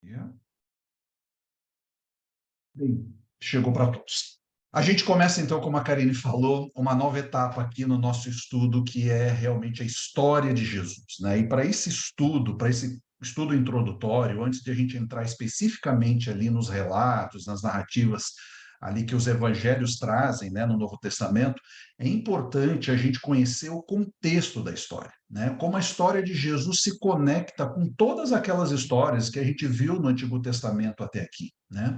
Yeah. Bem, chegou para todos. A gente começa, então, como a Karine falou, uma nova etapa aqui no nosso estudo, que é realmente a história de Jesus, né? E para esse estudo introdutório, antes de a gente entrar especificamente ali nos relatos, nas narrativas ali que os evangelhos trazem, né, no Novo Testamento, é importante a gente conhecer o contexto da história, né? Como a história de Jesus se conecta com todas aquelas histórias que a gente viu no Antigo Testamento até aqui, né?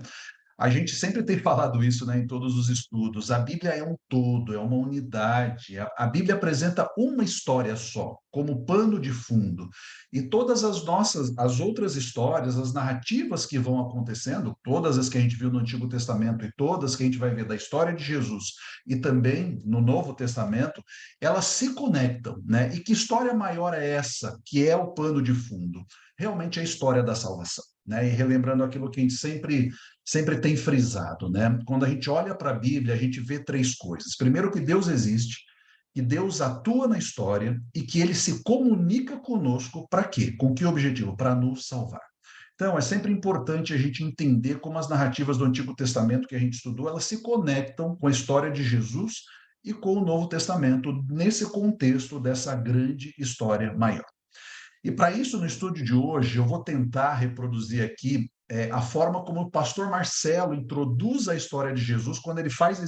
A gente sempre tem falado isso, né, em todos os estudos. A Bíblia é um todo, é uma unidade. A Bíblia apresenta uma história só, como pano de fundo. E todas as outras histórias, as narrativas que vão acontecendo, todas as que a gente viu no Antigo Testamento e todas que a gente vai ver da história de Jesus e também no Novo Testamento, elas se conectam, né? E que história maior é essa, que é o pano de fundo? Realmente é a história da salvação, né? E relembrando aquilo que a gente sempre tem frisado, né? Quando a gente olha para a Bíblia, a gente vê três coisas. Primeiro, que Deus existe, que Deus atua na história e que ele se comunica conosco para quê? Com que objetivo? Para nos salvar. Então, é sempre importante a gente entender como as narrativas do Antigo Testamento que a gente estudou, elas se conectam com a história de Jesus e com o Novo Testamento, nesse contexto dessa grande história maior. E para isso, no estúdio de hoje, eu vou tentar reproduzir aqui a forma como o pastor Marcelo introduz a história de Jesus quando ele faz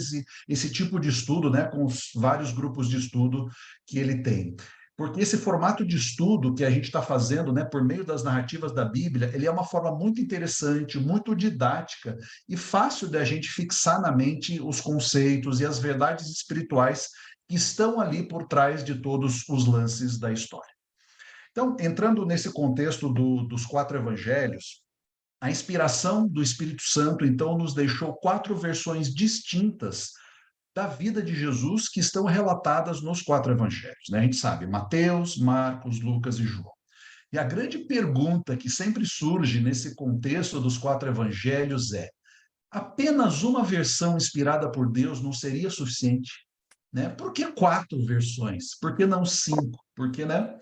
esse tipo de estudo, né, com os vários grupos de estudo que ele tem. Porque esse formato de estudo que a gente está fazendo, né, por meio das narrativas da Bíblia, ele é uma forma muito interessante, muito didática e fácil da gente fixar na mente os conceitos e as verdades espirituais que estão ali por trás de todos os lances da história. Então, entrando nesse contexto dos quatro evangelhos, a inspiração do Espírito Santo, então, nos deixou quatro versões distintas da vida de Jesus que estão relatadas nos quatro evangelhos, né? A gente sabe, Mateus, Marcos, Lucas e João. E a grande pergunta que sempre surge nesse contexto dos quatro evangelhos é: apenas uma versão inspirada por Deus não seria suficiente? Né? Por que quatro versões? Por que não cinco? Porque, né,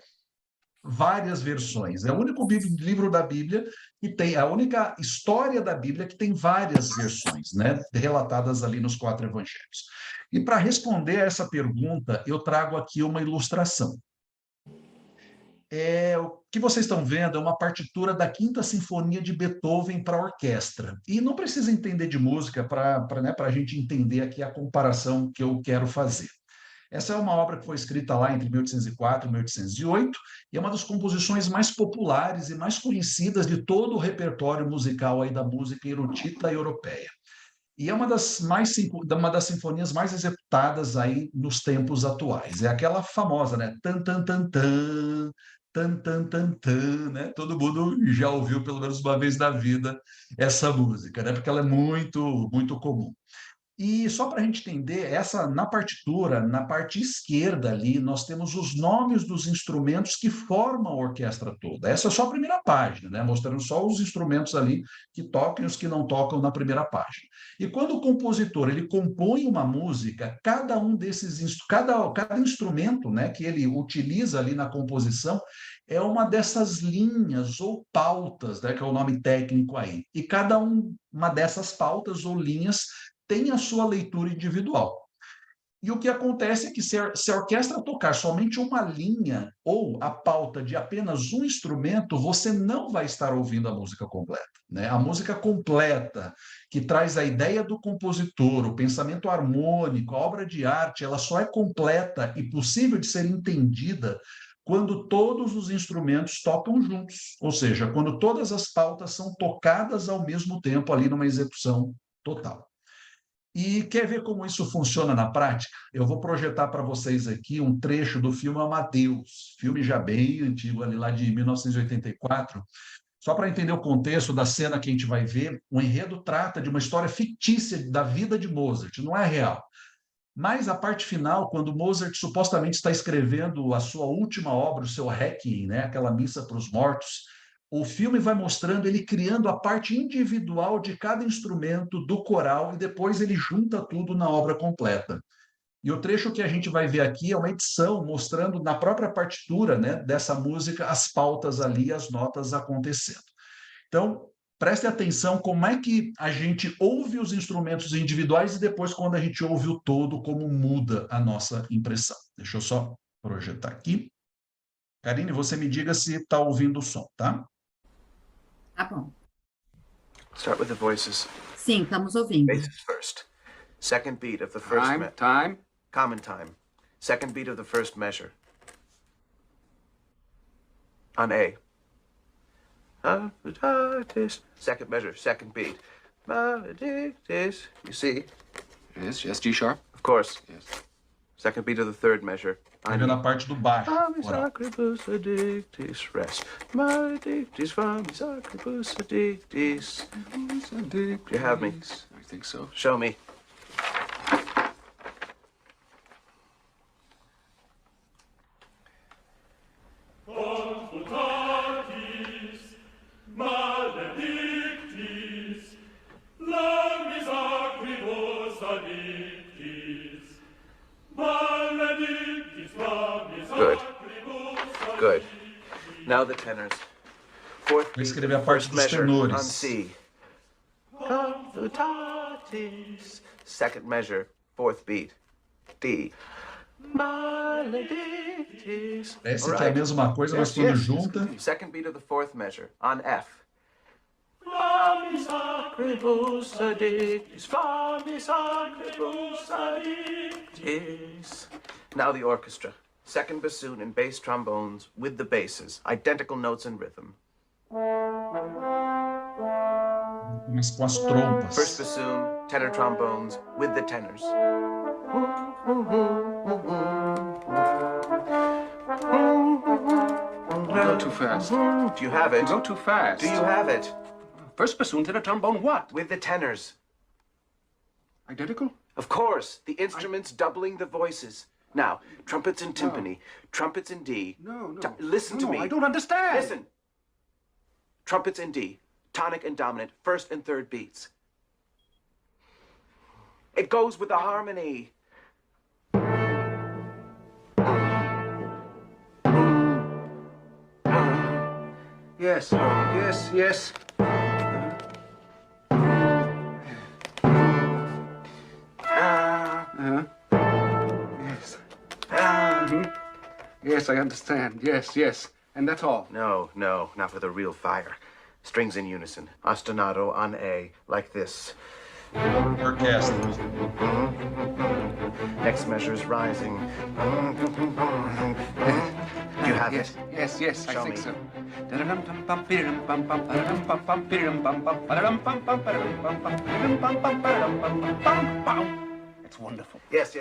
várias versões. É o único livro da Bíblia que tem, a única história da Bíblia que tem várias versões, né, relatadas ali nos quatro evangelhos. E para responder a essa pergunta, eu trago aqui uma ilustração. O que vocês estão vendo é uma partitura da Quinta Sinfonia de Beethoven para orquestra. E não precisa entender de música para né, a gente entender aqui a comparação que eu quero fazer. Essa é uma obra que foi escrita lá entre 1804 e 1808, e é uma das composições mais populares e mais conhecidas de todo o repertório musical aí da música erudita europeia. E é uma das sinfonias mais executadas aí nos tempos atuais. É aquela famosa, né? Tan, tan, tan, tan, tan, tan, tan, tan, né? Todo mundo já ouviu pelo menos uma vez na vida essa música, né? Porque ela é muito, muito comum. E só para a gente entender, essa na partitura, na parte esquerda ali, nós temos os nomes dos instrumentos que formam a orquestra toda. Essa é só a primeira página, né? Mostrando só os instrumentos ali que tocam e os que não tocam na primeira página. E quando o compositor ele compõe uma música, cada um desses cada instrumento, né, que ele utiliza ali na composição é uma dessas linhas ou pautas, né, que é o nome técnico aí. E uma dessas pautas ou linhas tem a sua leitura individual. E o que acontece é que se a orquestra tocar somente uma linha ou a pauta de apenas um instrumento, você não vai estar ouvindo a música completa, né? A música completa, que traz a ideia do compositor, o pensamento harmônico, a obra de arte, ela só é completa e possível de ser entendida quando todos os instrumentos tocam juntos, ou seja, quando todas as pautas são tocadas ao mesmo tempo ali numa execução total. E quer ver como isso funciona na prática? Eu vou projetar para vocês aqui um trecho do filme Amadeus, filme já bem antigo, ali lá de 1984. Só para entender o contexto da cena que a gente vai ver, o enredo trata de uma história fictícia da vida de Mozart, não é real. Mas a parte final, quando Mozart supostamente está escrevendo a sua última obra, o seu Requiem, né, aquela missa para os mortos, o filme vai mostrando ele criando a parte individual de cada instrumento do coral e depois ele junta tudo na obra completa. E o trecho que a gente vai ver aqui é uma edição mostrando na própria partitura, né, dessa música as pautas ali, as notas acontecendo. Então, preste atenção como é que a gente ouve os instrumentos individuais e depois, quando a gente ouve o todo, como muda a nossa impressão. Deixa eu só projetar aqui. Karine, você me diga se está ouvindo o som, tá? Tá bom. Start with the voices. Sim, estamos ouvindo. Bases first. Second beat of the first Time. common time. Second beat of the first measure. On A. Second measure, second beat. You see? Yes, G sharp. Of course. Yes. Second beat of the third measure. Vai ver na parte do baixo. Oral. Rest. You have me. I think so. Show me. Good. Good. Now the tenors. Fourth Vou beat, escrever a parte first dos measure on tenores. C. Confutatis. Second measure, fourth beat. D. Maledictis. Parece All que é a right. mesma coisa, mas quando junta... Second beat of the fourth measure on F. Flamis acribus addictis, flamis acribus addictis. Now the orchestra. Second bassoon and bass trombones with the basses, identical notes and rhythm. Mas com as trompas. First bassoon, tenor trombones with the tenors. You go too fast. Do you have it? You go too fast. Do you have it? First bassoon, tenor trombone, what? With the tenors. Identical? Of course, the instruments doubling the voices. Now, trumpets and timpani, trumpets in D. No. Listen to No, me. I don't understand. Listen. Trumpets in D, tonic and dominant, first and third beats. It goes with the harmony. Yes. Yes. Yes, I understand. Yes. And that's all. No, not with a real fire. Strings in unison. Ostinato on A, like this. Orquestra. Next measure is rising. You have it? Yes, I Show think me. so. It's wonderful. Yes.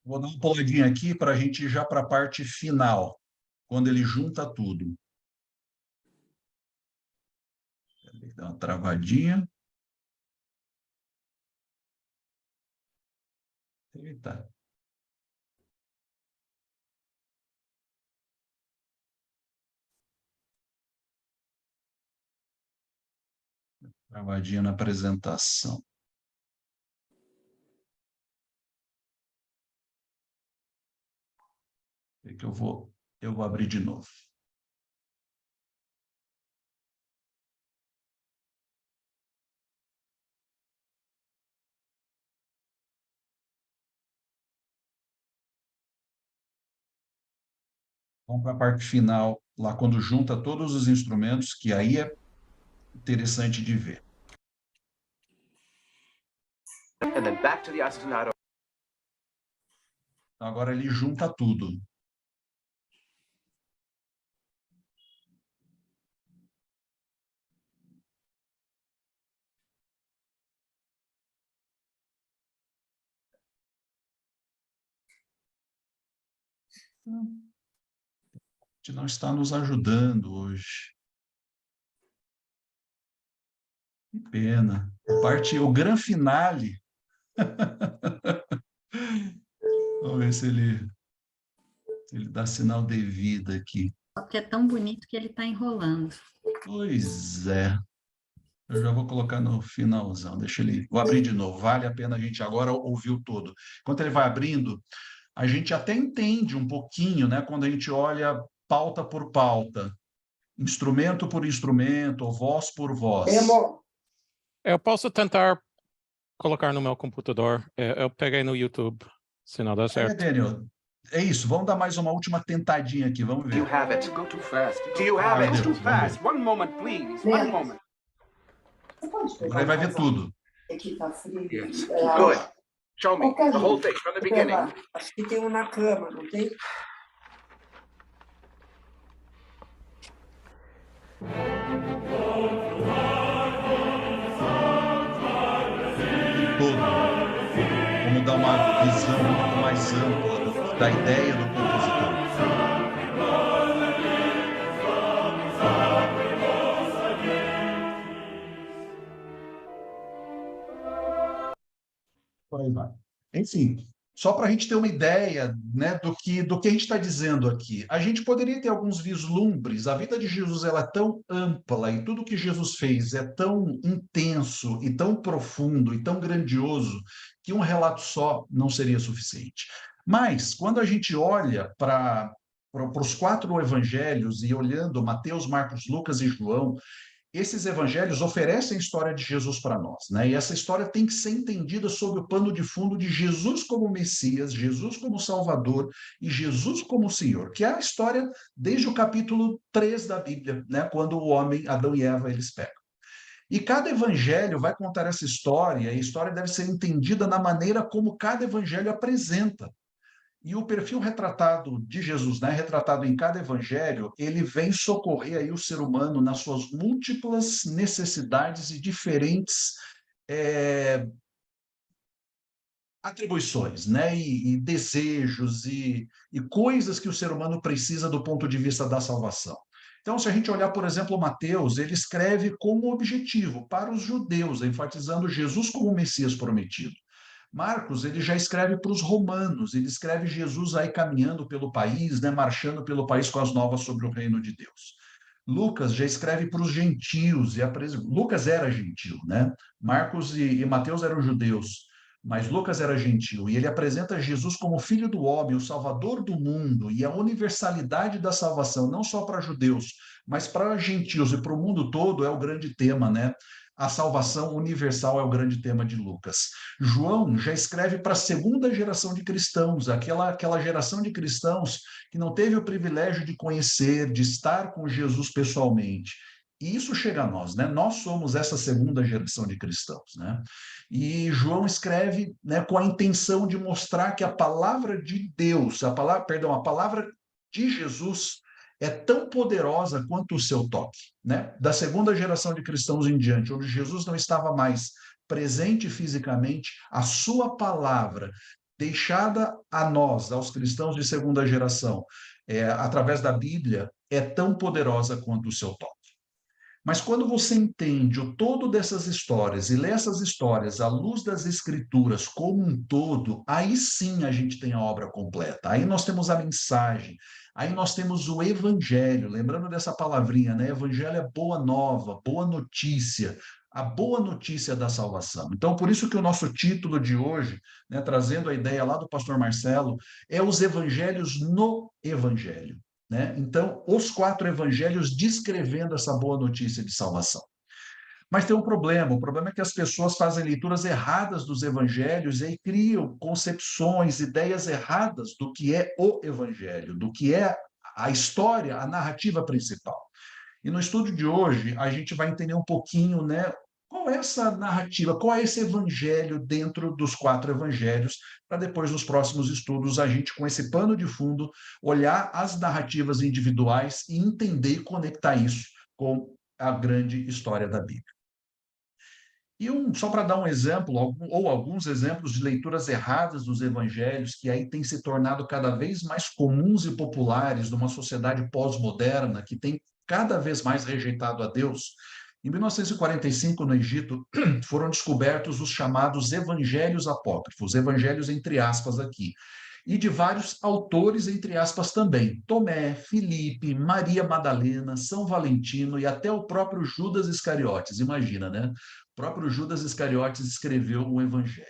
Vou dar uma puladinha aqui para a gente ir já para a parte final, quando ele junta tudo. Dá uma travadinha. Eita. Travadinha na apresentação. É que eu vou abrir de novo. Vamos para a parte final, lá quando junta todos os instrumentos, que aí é interessante de ver. And then back to the ostinato. Então, agora ele junta tudo. A gente não está nos ajudando hoje. Que pena. O gran finale. Vamos ver se ele dá sinal de vida aqui. Porque é tão bonito que ele está enrolando. Pois é. Eu já vou colocar no finalzão. Vou abrir de novo. Vale a pena a gente agora ouvir o todo. Enquanto ele vai abrindo, a gente até entende um pouquinho, né? Quando a gente olha pauta por pauta, instrumento por instrumento, ou voz por voz. Eu posso tentar colocar no meu computador. Eu peguei no YouTube, se não der certo. Daniel, é isso. Vamos dar mais uma última tentadinha aqui. Vamos Do you ver. have it? Go too fast. Do you have Meu it? Deus, Too vamos fast. ver. One moment, please. One moment. Você pode Agora pegar ele vai um ver casaco tudo. que tá frio? Yes. Good. Show me Ô, Carlinhos, the whole thing from the pera beginning. lá. Acho que tem um na cama, não tem? Todo. Como dar uma visão muito mais ampla da ideia do compositor. Por aí vai. Enfim, só para a gente ter uma ideia, né, do que a gente está dizendo aqui. A gente poderia ter alguns vislumbres. A vida de Jesus ela é tão ampla e tudo que Jesus fez é tão intenso e tão profundo e tão grandioso que um relato só não seria suficiente. Mas, quando a gente olha para os 4 evangelhos e olhando Mateus, Marcos, Lucas e João, esses evangelhos oferecem a história de Jesus para nós, né? E essa história tem que ser entendida sob o pano de fundo de Jesus como Messias, Jesus como Salvador e Jesus como Senhor, que é a história desde o capítulo 3 da Bíblia, né? Quando o homem, Adão e Eva, eles pecam. E cada evangelho vai contar essa história, e a história deve ser entendida na maneira como cada evangelho apresenta. E o perfil retratado de Jesus, né, retratado em cada evangelho, ele vem socorrer aí o ser humano nas suas múltiplas necessidades e diferentes atribuições, né, e desejos e coisas que o ser humano precisa do ponto de vista da salvação. Então, se a gente olhar, por exemplo, Mateus, ele escreve como objetivo para os judeus, enfatizando Jesus como o Messias prometido. Marcos, ele já escreve para os romanos, ele escreve Jesus aí caminhando pelo país, né, marchando pelo país com as novas sobre o reino de Deus. Lucas já escreve para os gentios, Lucas era gentil, né? Marcos e Mateus eram judeus, mas Lucas era gentil, e ele apresenta Jesus como filho do homem, o salvador do mundo, e a universalidade da salvação, não só para judeus, mas para gentios e para o mundo todo, é o grande tema, né? A salvação universal é o grande tema de Lucas. João já escreve para a segunda geração de cristãos, aquela geração de cristãos que não teve o privilégio de conhecer, de estar com Jesus pessoalmente. E isso chega a nós, né? Nós somos essa segunda geração de cristãos, né? E João escreve, né, com a intenção de mostrar que a palavra de Deus, a palavra de Jesus é tão poderosa quanto o seu toque, né? Da segunda geração de cristãos em diante, onde Jesus não estava mais presente fisicamente, a sua palavra, deixada a nós, aos cristãos de segunda geração, através da Bíblia, é tão poderosa quanto o seu toque. Mas quando você entende o todo dessas histórias e lê essas histórias à luz das Escrituras como um todo, aí sim a gente tem a obra completa. Aí nós temos a mensagem, aí nós temos o Evangelho. Lembrando dessa palavrinha, né? Evangelho é boa nova, boa notícia, a boa notícia da salvação. Então, por isso que o nosso título de hoje, né, trazendo a ideia lá do pastor Marcelo, é os Evangelhos no Evangelho. Né? Então, os 4 evangelhos descrevendo essa boa notícia de salvação. Mas tem um problema, o problema é que as pessoas fazem leituras erradas dos evangelhos e criam concepções, ideias erradas do que é o evangelho, do que é a história, a narrativa principal. E no estudo de hoje, a gente vai entender um pouquinho, né, qual é essa narrativa, qual é esse evangelho dentro dos 4 evangelhos, para depois, nos próximos estudos, a gente, com esse pano de fundo, olhar as narrativas individuais e entender e conectar isso com a grande história da Bíblia. E só para dar um exemplo, ou alguns exemplos de leituras erradas dos evangelhos, que aí têm se tornado cada vez mais comuns e populares numa sociedade pós-moderna, que tem cada vez mais rejeitado a Deus. Em 1945, no Egito, foram descobertos os chamados evangelhos apócrifos, evangelhos entre aspas aqui, e de vários autores entre aspas também, Tomé, Filipe, Maria Madalena, São Valentino e até o próprio Judas Iscariotes, imagina, né? O próprio Judas Iscariotes escreveu um evangelho.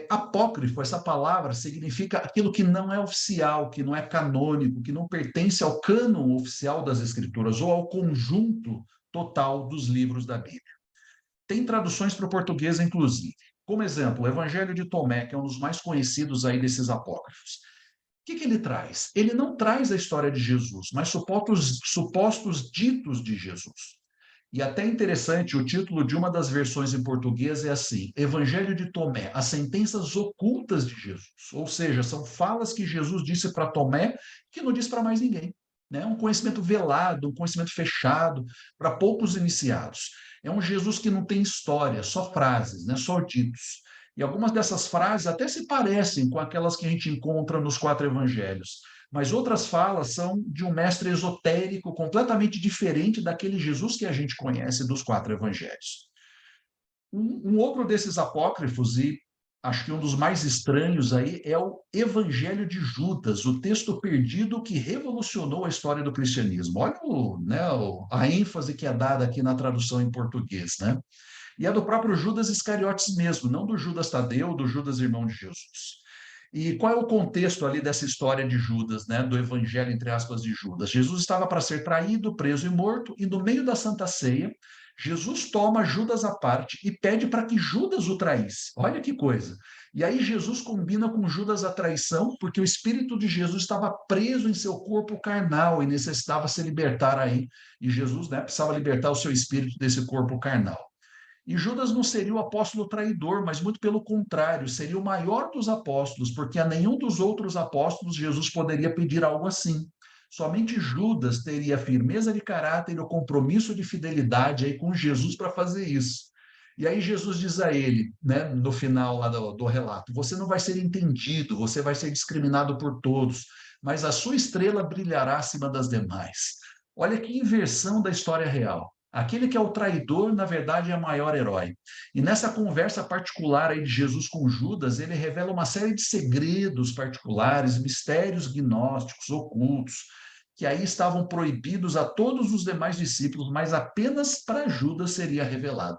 Apócrifo, essa palavra significa aquilo que não é oficial, que não é canônico, que não pertence ao cânon oficial das Escrituras ou ao conjunto total dos livros da Bíblia. Tem traduções para o português, inclusive. Como exemplo, o Evangelho de Tomé, que é um dos mais conhecidos aí desses apócrifos. O que ele traz? Ele não traz a história de Jesus, mas supostos ditos de Jesus. E até interessante, o título de uma das versões em português é assim: Evangelho de Tomé, as sentenças ocultas de Jesus. Ou seja, são falas que Jesus disse para Tomé que não disse para mais ninguém. Né? Um conhecimento velado, um conhecimento fechado para poucos iniciados. É um Jesus que não tem história, só frases, né? Só ditos. E algumas dessas frases até se parecem com aquelas que a gente encontra nos 4 evangelhos. Mas outras falas são de um mestre esotérico completamente diferente daquele Jesus que a gente conhece dos 4 evangelhos. Um outro desses apócrifos, e acho que um dos mais estranhos aí, é o Evangelho de Judas, o texto perdido que revolucionou a história do cristianismo. Olha a ênfase que é dada aqui na tradução em português, né? E é do próprio Judas Iscariotes mesmo, não do Judas Tadeu, do Judas irmão de Jesus. E qual é o contexto ali dessa história de Judas, né, do evangelho, entre aspas, de Judas? Jesus estava para ser traído, preso e morto, e no meio da Santa Ceia, Jesus toma Judas à parte e pede para que Judas o traísse. Olha que coisa. E aí Jesus combina com Judas a traição, porque o espírito de Jesus estava preso em seu corpo carnal e necessitava se libertar aí. E Jesus, né, precisava libertar o seu espírito desse corpo carnal. E Judas não seria o apóstolo traidor, mas muito pelo contrário, seria o maior dos apóstolos, porque a nenhum dos outros apóstolos Jesus poderia pedir algo assim. Somente Judas teria a firmeza de caráter e o compromisso de fidelidade aí com Jesus para fazer isso. E aí Jesus diz a ele, né, no final lá do relato: você não vai ser entendido, você vai ser discriminado por todos, mas a sua estrela brilhará acima das demais. Olha que inversão da história real. Aquele que é o traidor, na verdade, é o maior herói. E nessa conversa particular aí de Jesus com Judas, ele revela uma série de segredos particulares, mistérios gnósticos, ocultos, que aí estavam proibidos a todos os demais discípulos, mas apenas para Judas seria revelado.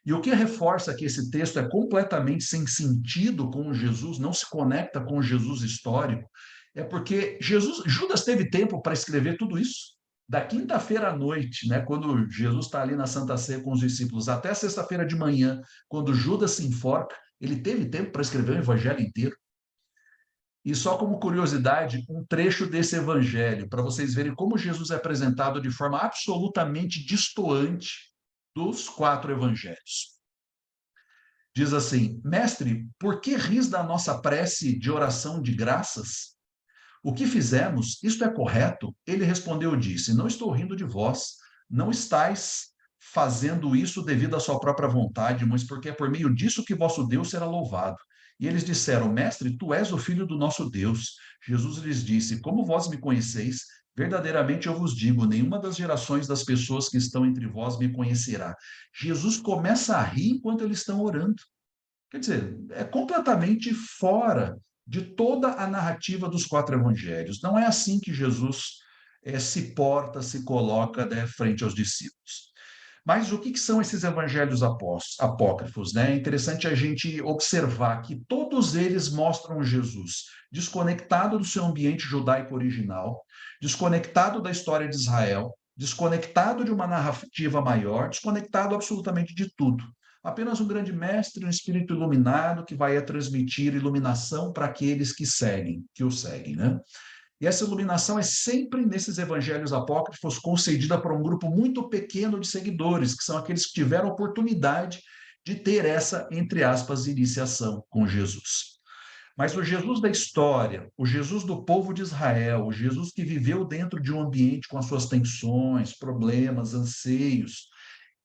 E o que reforça que esse texto é completamente sem sentido com Jesus, não se conecta com o Jesus histórico, é porque Judas teve tempo para escrever tudo isso. Da quinta-feira à noite, né, quando Jesus está ali na Santa Ceia com os discípulos, até sexta-feira de manhã, quando Judas se enforca, ele teve tempo para escrever o evangelho inteiro. E só como curiosidade, um trecho desse evangelho, para vocês verem como Jesus é apresentado de forma absolutamente destoante dos 4 evangelhos. Diz assim: Mestre, por que ris da nossa prece de oração de graças? O que fizemos, isto é correto? Ele respondeu e disse: não estou rindo de vós, não estáis fazendo isso devido à sua própria vontade, mas porque é por meio disso que vosso Deus será louvado. E eles disseram: Mestre, tu és o Filho do nosso Deus. Jesus lhes disse: como vós me conheceis, verdadeiramente eu vos digo, nenhuma das gerações das pessoas que estão entre vós me conhecerá. Jesus começa a rir enquanto eles estão orando. Quer dizer, é completamente fora de toda a narrativa dos 4 evangelhos. Não é assim que Jesus se porta, se coloca, né, frente aos discípulos. Mas o que são esses evangelhos apócrifos? Né? É interessante a gente observar que todos eles mostram Jesus desconectado do seu ambiente judaico original, desconectado da história de Israel, desconectado de uma narrativa maior, desconectado absolutamente de tudo. Apenas um grande mestre, um espírito iluminado que vai transmitir iluminação para aqueles que o seguem, né? E essa iluminação é sempre nesses evangelhos apócrifos concedida para um grupo muito pequeno de seguidores, que são aqueles que tiveram a oportunidade de ter essa, entre aspas, iniciação com Jesus. Mas o Jesus da história, o Jesus do povo de Israel, o Jesus que viveu dentro de um ambiente com as suas tensões, problemas, anseios,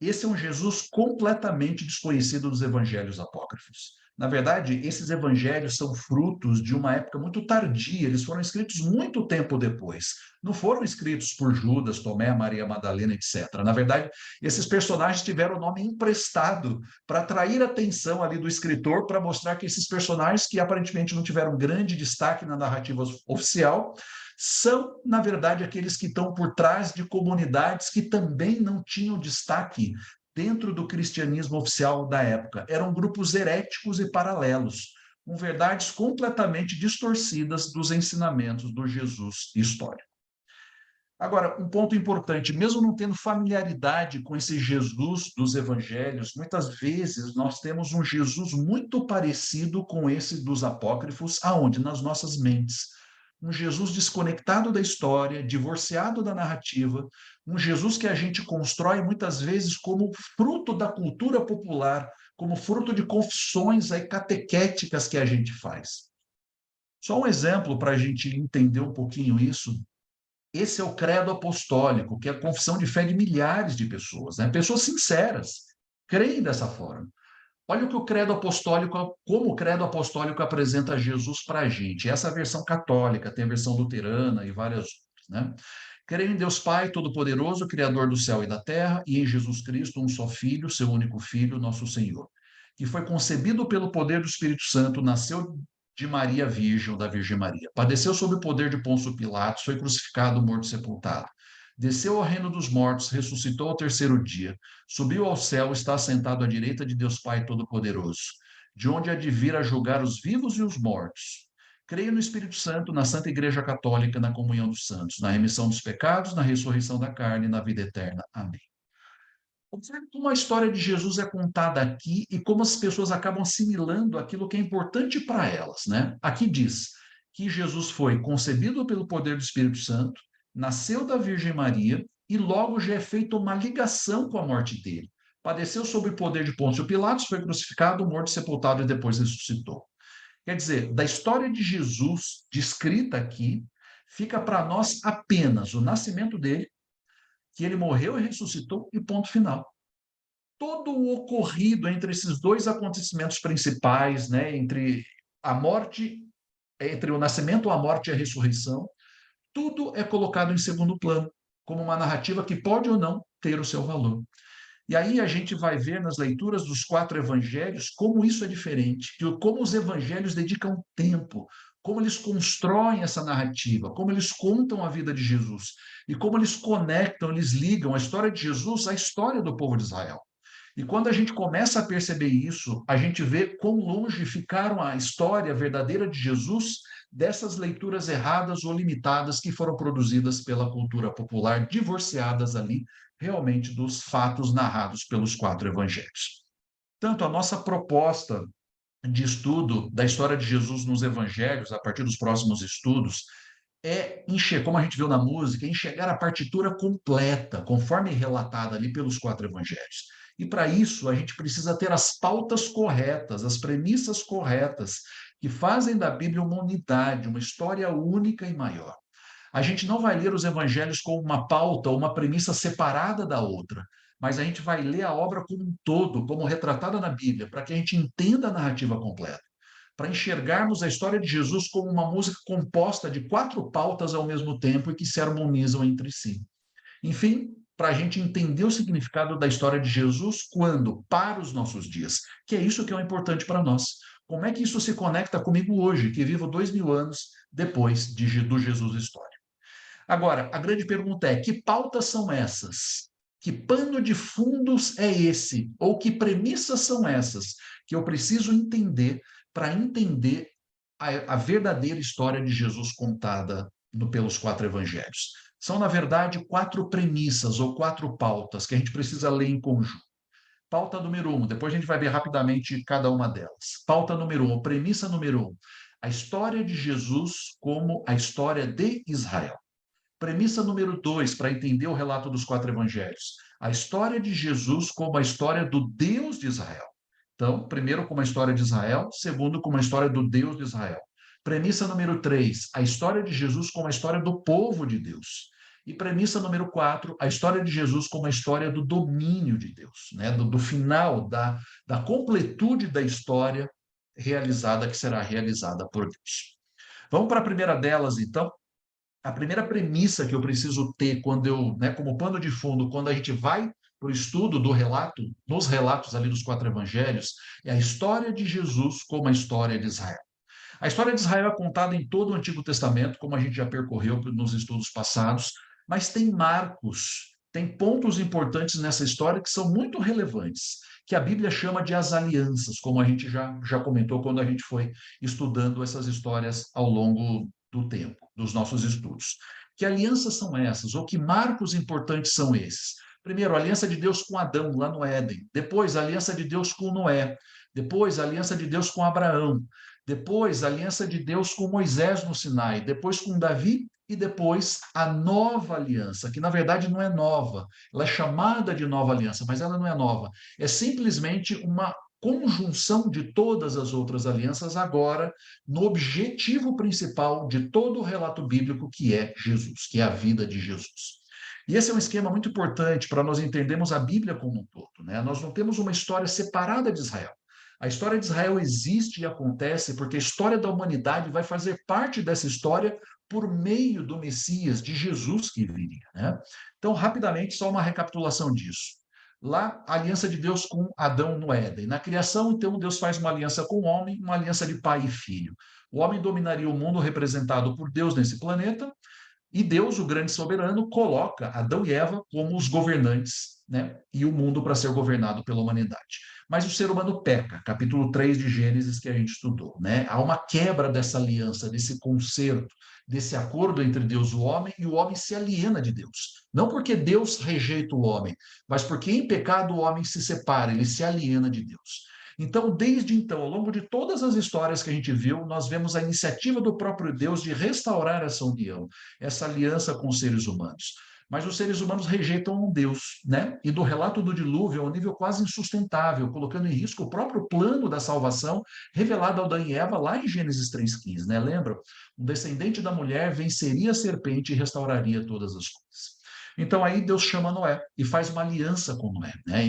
esse é um Jesus completamente desconhecido dos evangelhos apócrifos. Na verdade, esses evangelhos são frutos de uma época muito tardia, eles foram escritos muito tempo depois. Não foram escritos por Judas, Tomé, Maria Madalena, etc. Na verdade, esses personagens tiveram o nome emprestado para atrair a atenção ali do escritor, para mostrar que esses personagens, que aparentemente não tiveram grande destaque na narrativa oficial, são, na verdade, aqueles que estão por trás de comunidades que também não tinham destaque dentro do cristianismo oficial da época. Eram grupos heréticos e paralelos, com verdades completamente distorcidas dos ensinamentos do Jesus histórico. Agora, um ponto importante, mesmo não tendo familiaridade com esse Jesus dos evangelhos, muitas vezes nós temos um Jesus muito parecido com esse dos apócrifos, aonde? Nas nossas mentes. Um Jesus desconectado da história, divorciado da narrativa, um Jesus que a gente constrói muitas vezes como fruto da cultura popular, como fruto de confissões aí catequéticas que a gente faz. Só um exemplo para a gente entender um pouquinho isso. Esse é o credo apostólico, que é a confissão de fé de milhares de pessoas, né? Pessoas sinceras, creem dessa forma. Olha o que o credo apostólico, como o credo apostólico apresenta Jesus para a gente. Essa é a versão católica, tem a versão luterana e várias outras, né? Creio em Deus Pai Todo-Poderoso, Criador do céu e da terra, e em Jesus Cristo, um só Filho, seu único Filho, nosso Senhor, que foi concebido pelo poder do Espírito Santo, nasceu de Maria Virgem, da Virgem Maria. Padeceu sob o poder de Pôncio Pilatos, foi crucificado, morto e sepultado. Desceu ao reino dos mortos, ressuscitou ao terceiro dia, subiu ao céu, está assentado à direita de Deus Pai Todo-Poderoso, de onde há de vir a julgar os vivos e os mortos. Creio no Espírito Santo, na Santa Igreja Católica, na comunhão dos santos, na remissão dos pecados, na ressurreição da carne e na vida eterna. Amém. Observe como a história de Jesus é contada aqui e como as pessoas acabam assimilando aquilo que é importante para elas, né? Aqui diz que Jesus foi concebido pelo poder do Espírito Santo, nasceu da Virgem Maria e logo já é feita uma ligação com a morte dele. Padeceu sob o poder de Pôncio Pilatos, foi crucificado, morto, sepultado e depois ressuscitou. Quer dizer, da história de Jesus descrita aqui, fica para nós apenas o nascimento dele, que ele morreu e ressuscitou e ponto final. Todo o ocorrido entre esses dois acontecimentos principais, né, entre a morte, entre o nascimento, a morte e a ressurreição, tudo é colocado em segundo plano, como uma narrativa que pode ou não ter o seu valor. E aí a gente vai ver nas leituras dos 4 evangelhos como isso é diferente, como os evangelhos dedicam tempo, como eles constroem essa narrativa, como eles contam a vida de Jesus e como eles conectam, eles ligam a história de Jesus à história do povo de Israel. E quando a gente começa a perceber isso, a gente vê quão longe ficaram a história verdadeira de Jesus dessas leituras erradas ou limitadas que foram produzidas pela cultura popular, divorciadas ali realmente dos fatos narrados pelos 4 evangelhos. Tanto a nossa proposta de estudo da história de Jesus nos evangelhos, a partir dos próximos estudos, é enxergar, como a gente viu na música, enxergar a partitura completa, conforme relatada ali pelos 4 evangelhos. E para isso, a gente precisa ter as pautas corretas, as premissas corretas, que fazem da Bíblia uma unidade, uma história única e maior. A gente não vai ler os evangelhos como uma pauta ou uma premissa separada da outra, mas a gente vai ler a obra como um todo, como retratada na Bíblia, para que a gente entenda a narrativa completa, para enxergarmos a história de Jesus como uma música composta de 4 pautas ao mesmo tempo e que se harmonizam entre si. Enfim, para a gente entender o significado da história de Jesus quando? Para os nossos dias, que é isso que é o importante para nós. Como é que isso se conecta comigo hoje, que vivo 2000 anos depois do Jesus histórico? Agora, a grande pergunta é, que pautas são essas? Que pano de fundos é esse? Ou que premissas são essas que eu preciso entender para entender a verdadeira história de Jesus contada pelos 4 evangelhos? São, na verdade, 4 premissas ou 4 pautas que a gente precisa ler em conjunto. Pauta número 1, depois a gente vai ver rapidamente cada uma delas. Pauta número 1, premissa número 1, a história de Jesus como a história de Israel. Premissa número 2, para entender o relato dos 4 evangelhos, a história de Jesus como a história do Deus de Israel. Então, primeiro como a história de Israel, segundo como a história do Deus de Israel. Premissa número 3, a história de Jesus como a história do povo de Deus. E premissa número 4, a história de Jesus como a história do domínio de Deus, né? do final, da completude da história realizada, que será realizada por Deus. Vamos para a primeira delas, então. A primeira premissa que eu preciso ter quando eu, né, como pano de fundo, quando a gente vai para o estudo do relato, nos relatos ali dos 4 evangelhos, é a história de Jesus como a história de Israel. A história de Israel é contada em todo o Antigo Testamento, como a gente já percorreu nos estudos passados, mas tem marcos, tem pontos importantes nessa história que são muito relevantes, que a Bíblia chama de as alianças, como a gente já comentou quando a gente foi estudando essas histórias ao longo do tempo, dos nossos estudos. Que alianças são essas? Ou que marcos importantes são esses? Primeiro, a aliança de Deus com Adão, lá no Éden. Depois, a aliança de Deus com Noé. Depois, a aliança de Deus com Abraão. Depois, a aliança de Deus com Moisés no Sinai. Depois, com Davi. E depois, a nova aliança, que na verdade não é nova. Ela é chamada de nova aliança, mas ela não é nova. É simplesmente uma conjunção de todas as outras alianças agora no objetivo principal de todo o relato bíblico, que é Jesus, que é a vida de Jesus. E esse é um esquema muito importante para nós entendermos a Bíblia como um todo, né? Nós não temos uma história separada de Israel. A história de Israel existe e acontece porque a história da humanidade vai fazer parte dessa história por meio do Messias, de Jesus que viria, né? Então, rapidamente, só uma recapitulação disso. Lá, a aliança de Deus com Adão no Éden. Na criação, então, Deus faz uma aliança com o homem, uma aliança de pai e filho. O homem dominaria o mundo representado por Deus nesse planeta, e Deus, o grande soberano, coloca Adão e Eva como os governantes, né? E o mundo para ser governado pela humanidade. Mas o ser humano peca, capítulo 3 de Gênesis que a gente estudou, né? Há uma quebra dessa aliança, desse concerto, desse acordo entre Deus e o homem se aliena de Deus. Não porque Deus rejeita o homem, mas porque em pecado o homem se separa, ele se aliena de Deus. Então, desde então, ao longo de todas as histórias que a gente viu, nós vemos a iniciativa do próprio Deus de restaurar essa união, essa aliança com os seres humanos. Mas os seres humanos rejeitam Deus, né? E do relato do dilúvio é um nível quase insustentável, colocando em risco o próprio plano da salvação revelado a Adão e Eva lá em Gênesis 3,15, né? Lembra? O descendente da mulher venceria a serpente e restauraria todas as coisas. Então aí Deus chama Noé e faz uma aliança com Noé, né?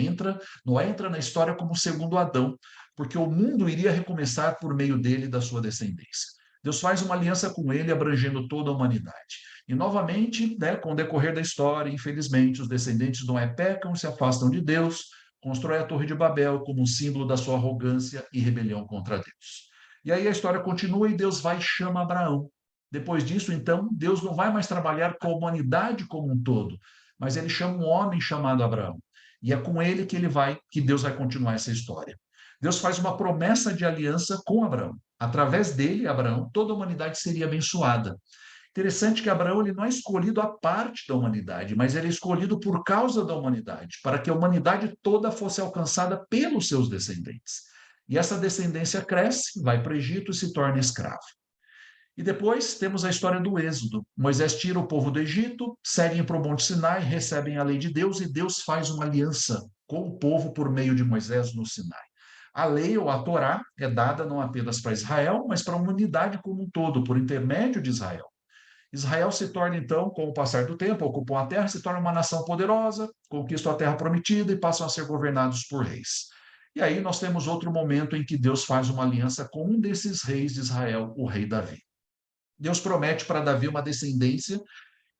Noé entra na história como segundo Adão, porque o mundo iria recomeçar por meio dele e da sua descendência. Deus faz uma aliança com ele, abrangendo toda a humanidade. E novamente, né, com o decorrer da história, infelizmente, os descendentes de Noé pecam, se afastam de Deus, constroem a Torre de Babel como um símbolo da sua arrogância e rebelião contra Deus. E aí a história continua e Deus vai e chama Abraão. Depois disso, então, Deus não vai mais trabalhar com a humanidade como um todo, mas ele chama um homem chamado Abraão. E é com ele que Deus vai continuar essa história. Deus faz uma promessa de aliança com Abraão. Através dele, Abraão, toda a humanidade seria abençoada. Interessante que Abraão ele não é escolhido à parte da humanidade, mas ele é escolhido por causa da humanidade, para que a humanidade toda fosse alcançada pelos seus descendentes. E essa descendência cresce, vai para o Egito e se torna escravo. E depois temos a história do Êxodo. Moisés tira o povo do Egito, seguem para o Monte Sinai, recebem a lei de Deus e Deus faz uma aliança com o povo por meio de Moisés no Sinai. A lei, ou a Torá, é dada não apenas para Israel, mas para a humanidade como um todo, por intermédio de Israel. Israel se torna, então, com o passar do tempo, ocupam a terra, se torna uma nação poderosa, conquistam a terra prometida e passam a ser governados por reis. E aí nós temos outro momento em que Deus faz uma aliança com um desses reis de Israel, o rei Davi. Deus promete para Davi uma descendência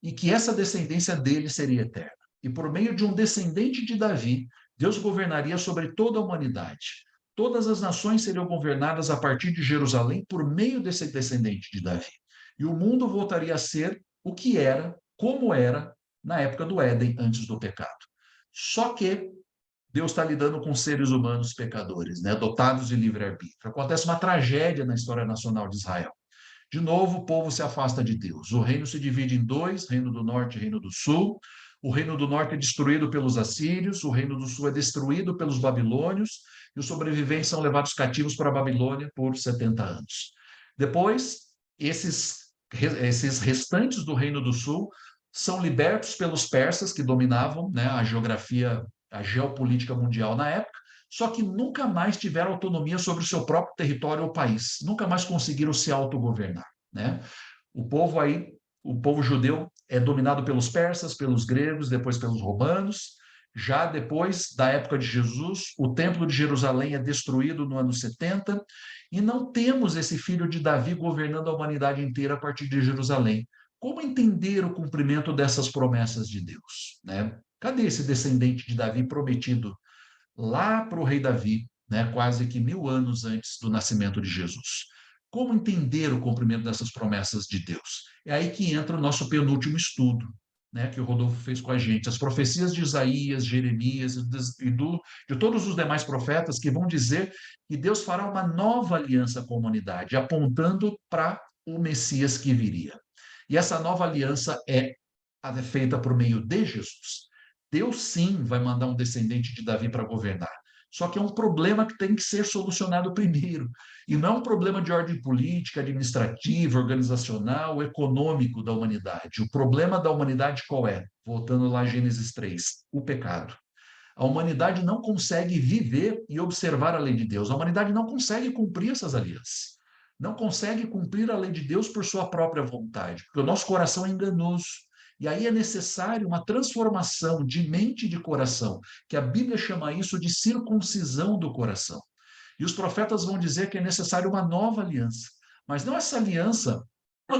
e que essa descendência dele seria eterna. E por meio de um descendente de Davi, Deus governaria sobre toda a humanidade. Todas as nações seriam governadas a partir de Jerusalém por meio desse descendente de Davi. E o mundo voltaria a ser o que era, como era, na época do Éden, antes do pecado. Só que Deus está lidando com seres humanos pecadores, né, dotados de livre-arbítrio. Acontece uma tragédia na história nacional de Israel. De novo, o povo se afasta de Deus. O reino se divide em dois, reino do norte e reino do sul. O reino do norte é destruído pelos assírios, o reino do sul é destruído pelos babilônios, e os sobreviventes são levados cativos para a Babilônia por 70 anos. Depois, esses restantes do reino do sul são libertos pelos persas, que dominavam, né, a geografia, a geopolítica mundial na época, só que nunca mais tiveram autonomia sobre o seu próprio território ou país, nunca mais conseguiram se autogovernar, né? O povo judeu é dominado pelos persas, pelos gregos, depois pelos romanos. Já depois da época de Jesus, o templo de Jerusalém é destruído no ano 70, e não temos esse filho de Davi governando a humanidade inteira a partir de Jerusalém. Como entender o cumprimento dessas promessas de Deus, né? Cadê esse descendente de Davi prometido lá para o rei Davi, né, quase que 1000 anos antes do nascimento de Jesus? Como entender o cumprimento dessas promessas de Deus? É aí que entra o nosso penúltimo estudo, né, que o Rodolfo fez com a gente, as profecias de Isaías, Jeremias de todos os demais profetas que vão dizer que Deus fará uma nova aliança com a humanidade, apontando para o Messias que viria. E essa nova aliança é feita por meio de Jesus. Deus, sim, vai mandar um descendente de Davi para governar. Só que é um problema que tem que ser solucionado primeiro. E não é um problema de ordem política, administrativa, organizacional, econômico da humanidade. O problema da humanidade qual é? Voltando lá a Gênesis 3, o pecado. A humanidade não consegue viver e observar a lei de Deus. A humanidade não consegue cumprir essas alianças. Não consegue cumprir a lei de Deus por sua própria vontade, porque o nosso coração é enganoso. E aí é necessário uma transformação de mente e de coração, que a Bíblia chama isso de circuncisão do coração. E os profetas vão dizer que é necessário uma nova aliança. Mas não essa aliança,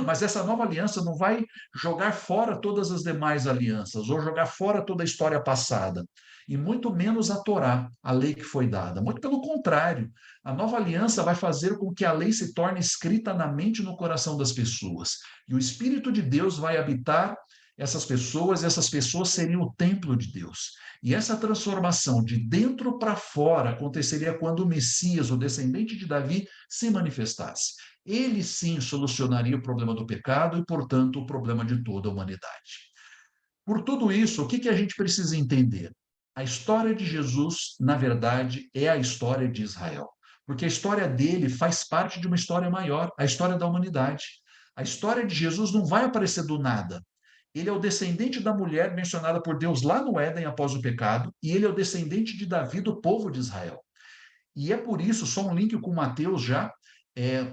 mas essa nova aliança não vai jogar fora todas as demais alianças, ou jogar fora toda a história passada, e muito menos a Torá, a lei que foi dada. Muito pelo contrário, a nova aliança vai fazer com que a lei se torne escrita na mente e no coração das pessoas. E o Espírito de Deus vai habitar essas pessoas seriam o templo de Deus. E essa transformação de dentro para fora aconteceria quando o Messias, o descendente de Davi, se manifestasse. Ele sim solucionaria o problema do pecado e, portanto, o problema de toda a humanidade. Por tudo isso, o que a gente precisa entender? A história de Jesus, na verdade, é a história de Israel. Porque a história dele faz parte de uma história maior, a história da humanidade. A história de Jesus não vai aparecer do nada. Ele é o descendente da mulher mencionada por Deus lá no Éden após o pecado, e ele é o descendente de Davi, do povo de Israel. E é por isso, só um link com Mateus já,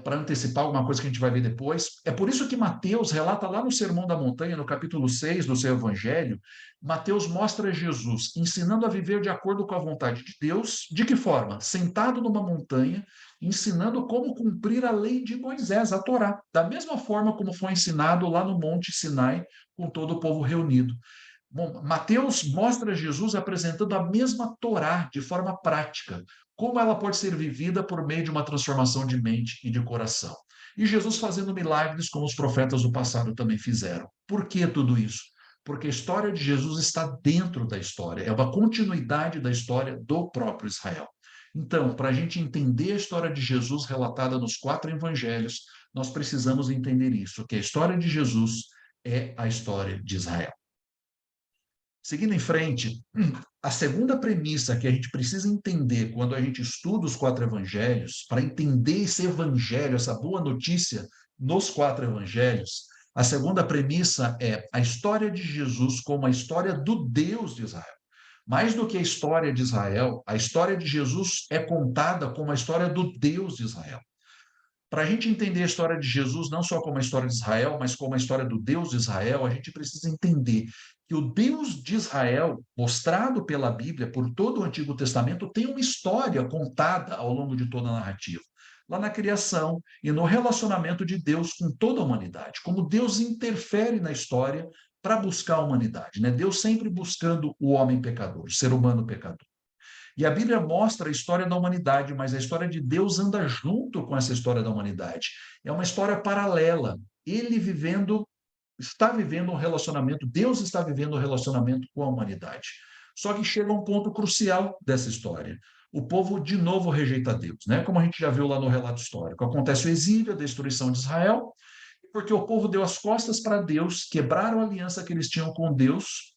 para antecipar alguma coisa que a gente vai ver depois, é por isso que Mateus relata lá no Sermão da Montanha, no capítulo 6 do seu Evangelho, Mateus mostra Jesus ensinando a viver de acordo com a vontade de Deus. De que forma? Sentado numa montanha, ensinando como cumprir a lei de Moisés, a Torá, da mesma forma como foi ensinado lá no Monte Sinai, com todo o povo reunido. Bom, Mateus mostra Jesus apresentando a mesma Torá de forma prática, como ela pode ser vivida por meio de uma transformação de mente e de coração. E Jesus fazendo milagres como os profetas do passado também fizeram. Por que tudo isso? Porque a história de Jesus está dentro da história, é uma continuidade da história do próprio Israel. Então, para a gente entender a história de Jesus relatada nos 4 evangelhos, nós precisamos entender isso, que a história de Jesus é a história de Israel. Seguindo em frente, a segunda premissa que a gente precisa entender quando a gente estuda os 4 evangelhos, para entender esse evangelho, essa boa notícia nos 4 evangelhos, a segunda premissa é a história de Jesus como a história do Deus de Israel. Mais do que a história de Israel, a história de Jesus é contada como a história do Deus de Israel. Para a gente entender a história de Jesus, não só como a história de Israel, mas como a história do Deus de Israel, a gente precisa entender que o Deus de Israel, mostrado pela Bíblia, por todo o Antigo Testamento, tem uma história contada ao longo de toda a narrativa. Lá na criação e no relacionamento de Deus com toda a humanidade, como Deus interfere na história para buscar a humanidade, né? Deus sempre buscando o homem pecador, o ser humano pecador. E a Bíblia mostra a história da humanidade, mas a história de Deus anda junto com essa história da humanidade. É uma história paralela. Ele está vivendo um relacionamento, Deus está vivendo um relacionamento com a humanidade. Só que chega um ponto crucial dessa história. O povo de novo rejeita Deus, né? Como a gente já viu lá no relato histórico. Acontece o exílio, a destruição de Israel, porque o povo deu as costas para Deus, quebraram a aliança que eles tinham com Deus.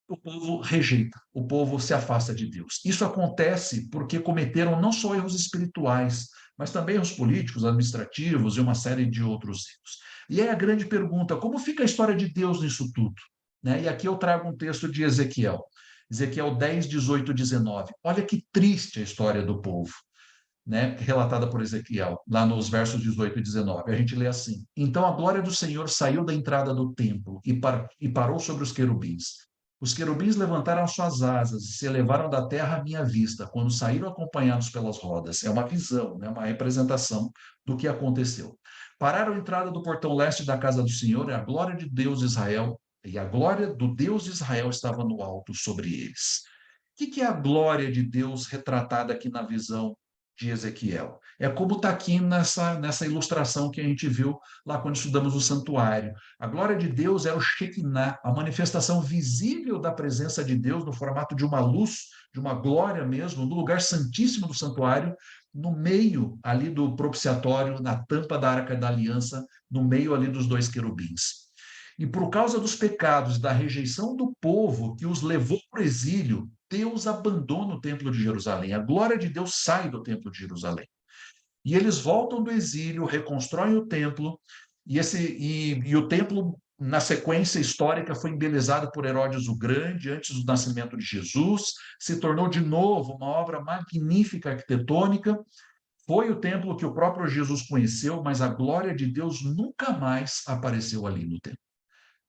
O povo rejeita, o povo se afasta de Deus. Isso acontece porque cometeram não só erros espirituais, mas também erros políticos, administrativos e uma série de outros erros. E aí a grande pergunta, como fica a história de Deus nisso tudo? Né? E aqui eu trago um texto de Ezequiel. Ezequiel 10, 18, 19. Olha que triste a história do povo, né? Relatada por Ezequiel, lá nos versos 18 e 19. A gente lê assim: Então a glória do Senhor saiu da entrada do templo e parou sobre os querubins. Os querubins levantaram suas asas e se elevaram da terra à minha vista, quando saíram acompanhados pelas rodas. É uma visão, né? Uma representação do que aconteceu. Pararam a entrada do portão leste da casa do Senhor, e a glória de Deus de Israel, e a glória do Deus de Israel estava no alto sobre eles. O que é a glória de Deus retratada aqui na visão de Ezequiel? É como está aqui nessa ilustração que a gente viu lá quando estudamos o santuário. A glória de Deus é o Shekinah, a manifestação visível da presença de Deus no formato de uma luz, de uma glória mesmo, no lugar santíssimo do santuário, no meio ali do propiciatório, na tampa da Arca da Aliança, no meio ali dos dois querubins. E por causa dos pecados, da rejeição do povo que os levou para o exílio, Deus abandona o templo de Jerusalém. A glória de Deus sai do templo de Jerusalém. E eles voltam do exílio, reconstroem o templo, e o templo, na sequência histórica, foi embelezado por Herodes o Grande, antes do nascimento de Jesus, se tornou de novo uma obra magnífica arquitetônica. Foi o templo que o próprio Jesus conheceu, mas a glória de Deus nunca mais apareceu ali no templo.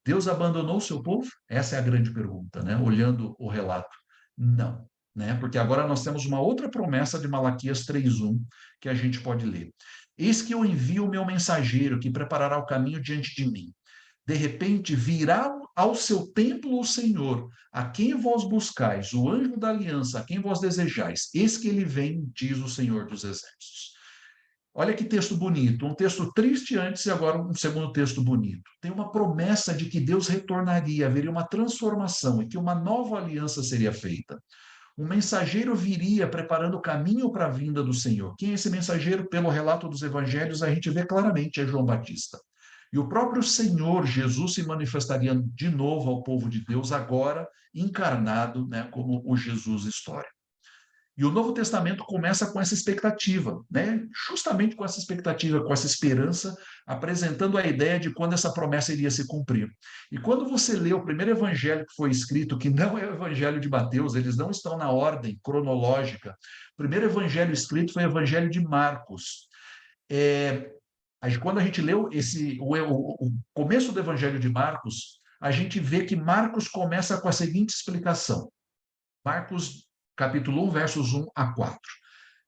Deus abandonou o seu povo? Essa é a grande pergunta, né? Olhando o relato. Não, né? Porque agora nós temos uma outra promessa de Malaquias 3:1 que a gente pode ler. Eis que eu envio o meu mensageiro que preparará o caminho diante de mim. De repente virá ao seu templo o Senhor, a quem vós buscais, o anjo da aliança, a quem vós desejais. Eis que ele vem, diz o Senhor dos Exércitos. Olha que texto bonito, um texto triste antes e agora um segundo texto bonito. Tem uma promessa de que Deus retornaria, haveria uma transformação e que uma nova aliança seria feita. Um mensageiro viria preparando o caminho para a vinda do Senhor. Quem é esse mensageiro? Pelo relato dos evangelhos, a gente vê claramente, é João Batista. E o próprio Senhor Jesus se manifestaria de novo ao povo de Deus, agora encarnado, né, como o Jesus histórico. E o Novo Testamento começa com essa expectativa, né? Justamente com essa expectativa, com essa esperança, apresentando a ideia de quando essa promessa iria se cumprir. E quando você lê o primeiro evangelho que foi escrito, que não é o evangelho de Mateus, eles não estão na ordem cronológica. O primeiro evangelho escrito foi o evangelho de Marcos. Quando a gente leu o começo do evangelho de Marcos, a gente vê que Marcos começa com a seguinte explicação. Marcos capítulo 1, versos 1 a 4.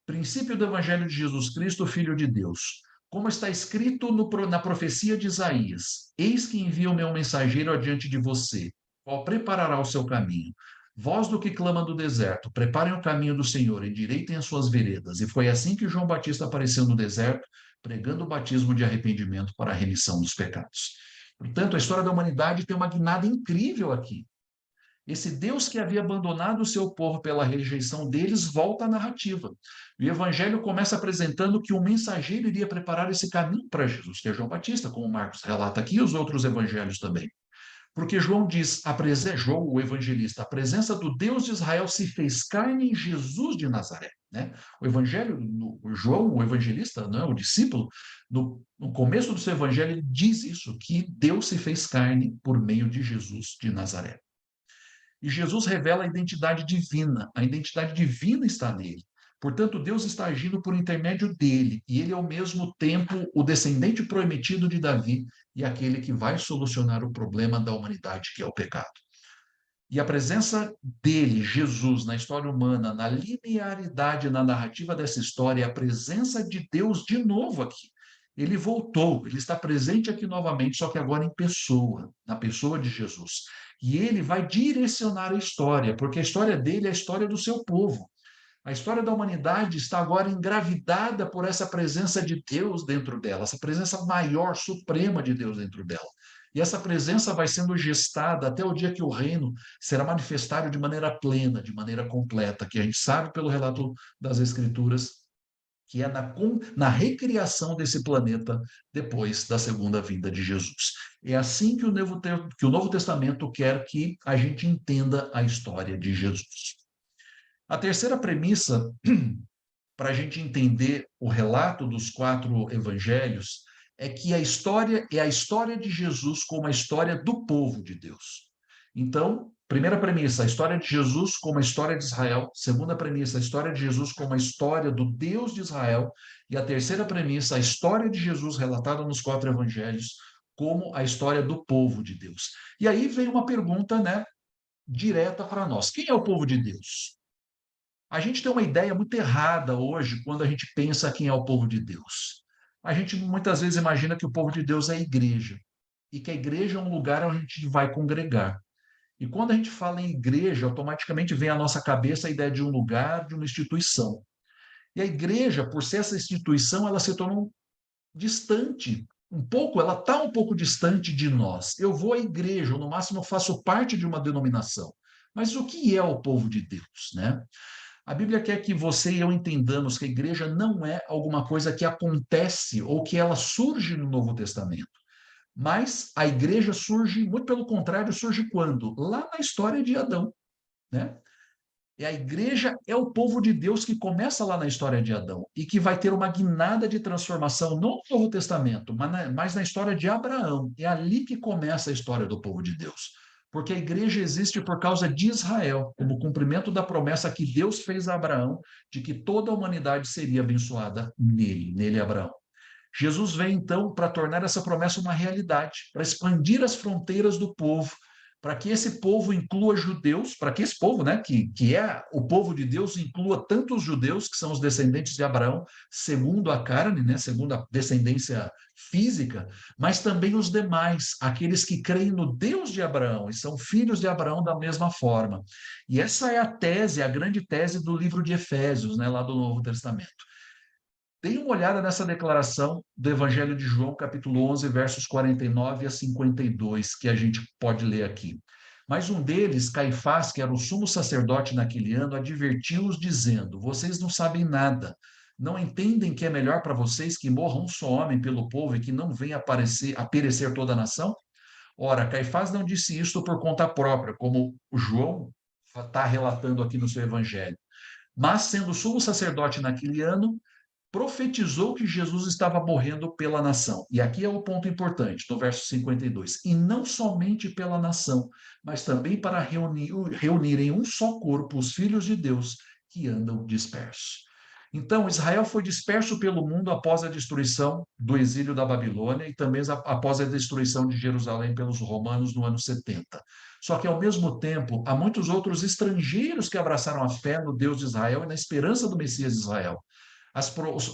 Princípio do Evangelho de Jesus Cristo, Filho de Deus. Como está escrito na profecia de Isaías: eis que envia o meu mensageiro adiante de você, qual preparará o seu caminho. Vós do que clama do deserto, preparem o caminho do Senhor, endireitem as suas veredas. E foi assim que João Batista apareceu no deserto, pregando o batismo de arrependimento para a remissão dos pecados. Portanto, a história da humanidade tem uma guinada incrível aqui. Esse Deus que havia abandonado o seu povo pela rejeição deles volta à narrativa. O evangelho começa apresentando que um mensageiro iria preparar esse caminho para Jesus, que é João Batista, como Marcos relata aqui, e os outros evangelhos também. Porque João diz, João, o evangelista, a presença do Deus de Israel se fez carne em Jesus de Nazaré. Né? O evangelho, João, o evangelista, não, o discípulo, no começo do seu evangelho, ele diz isso, que Deus se fez carne por meio de Jesus de Nazaré. E Jesus revela a identidade divina está nele. Portanto, Deus está agindo por intermédio dele, e ele é ao mesmo tempo o descendente prometido de Davi e aquele que vai solucionar o problema da humanidade, que é o pecado. E a presença dele, Jesus, na história humana, na linearidade, na narrativa dessa história, é a presença de Deus de novo aqui. Ele voltou, ele está presente aqui novamente, só que agora em pessoa, na pessoa de Jesus. E ele vai direcionar a história, porque a história dele é a história do seu povo. A história da humanidade está agora engravidada por essa presença de Deus dentro dela, essa presença maior, suprema de Deus dentro dela. E essa presença vai sendo gestada até o dia que o reino será manifestado de maneira plena, de maneira completa, que a gente sabe pelo relato das Escrituras, que é na recriação desse planeta depois da segunda vinda de Jesus. É assim que o Novo Testamento quer que a gente entenda a história de Jesus. A terceira premissa, para a gente entender o relato dos 4 evangelhos, é que a história é a história de Jesus como a história do povo de Deus. Então, primeira premissa, a história de Jesus como a história de Israel. Segunda premissa, a história de Jesus como a história do Deus de Israel. E a terceira premissa, a história de Jesus relatada nos 4 evangelhos como a história do povo de Deus. E aí vem uma pergunta, né, direta para nós. Quem é o povo de Deus? A gente tem uma ideia muito errada hoje quando a gente pensa quem é o povo de Deus. A gente muitas vezes imagina que o povo de Deus é a igreja, e que a igreja é um lugar onde a gente vai congregar. E quando a gente fala em igreja, automaticamente vem à nossa cabeça a ideia de um lugar, de uma instituição. E a igreja, por ser essa instituição, ela se tornou distante, ela está um pouco distante de nós. Eu vou à igreja, ou no máximo eu faço parte de uma denominação. Mas o que é o povo de Deus, né? A Bíblia quer que você e eu entendamos que a igreja não é alguma coisa que acontece ou que ela surge no Novo Testamento. Mas a igreja surge, muito pelo contrário, surge quando? Lá na história de Adão, né? E a igreja é o povo de Deus que começa lá na história de Adão e que vai ter uma guinada de transformação não no Novo Testamento, mas na história de Abraão. É ali que começa a história do povo de Deus. Porque a igreja existe por causa de Israel, como cumprimento da promessa que Deus fez a Abraão de que toda a humanidade seria abençoada nele Abraão. Jesus vem, então, para tornar essa promessa uma realidade, para expandir as fronteiras do povo, para que esse povo inclua judeus, para que esse povo, né, que é o povo de Deus, inclua tanto os judeus, que são os descendentes de Abraão, segundo a carne, né, segundo a descendência física, mas também os demais, aqueles que creem no Deus de Abraão e são filhos de Abraão da mesma forma. E essa é a tese, a grande tese do livro de Efésios, né, lá do Novo Testamento. Dê uma olhada nessa declaração do Evangelho de João, capítulo 11, versos 49 a 52, que a gente pode ler aqui. Mas um deles, Caifás, que era o sumo sacerdote naquele ano, advertiu-os dizendo: vocês não sabem nada, não entendem que é melhor para vocês que morra um só homem pelo povo e que não venha a perecer toda a nação? Ora, Caifás não disse isto por conta própria, como o João está relatando aqui no seu Evangelho. Mas, sendo sumo sacerdote naquele ano, profetizou que Jesus estava morrendo pela nação. E aqui é o ponto importante, no verso 52. E não somente pela nação, mas também para reunir em um só corpo os filhos de Deus que andam dispersos. Então, Israel foi disperso pelo mundo após a destruição do exílio da Babilônia e também após a destruição de Jerusalém pelos romanos no ano 70. Só que, ao mesmo tempo, há muitos outros estrangeiros que abraçaram a fé no Deus de Israel e na esperança do Messias de Israel.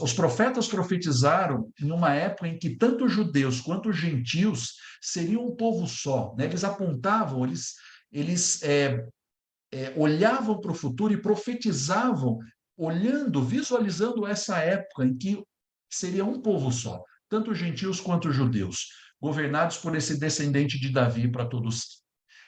Os profetas profetizaram em uma época em que tanto os judeus quanto os gentios seriam um povo só, né? Eles apontavam, eles olhavam para o futuro e profetizavam, olhando, visualizando essa época em que seria um povo só, tanto os gentios quanto os judeus, governados por esse descendente de Davi para todos.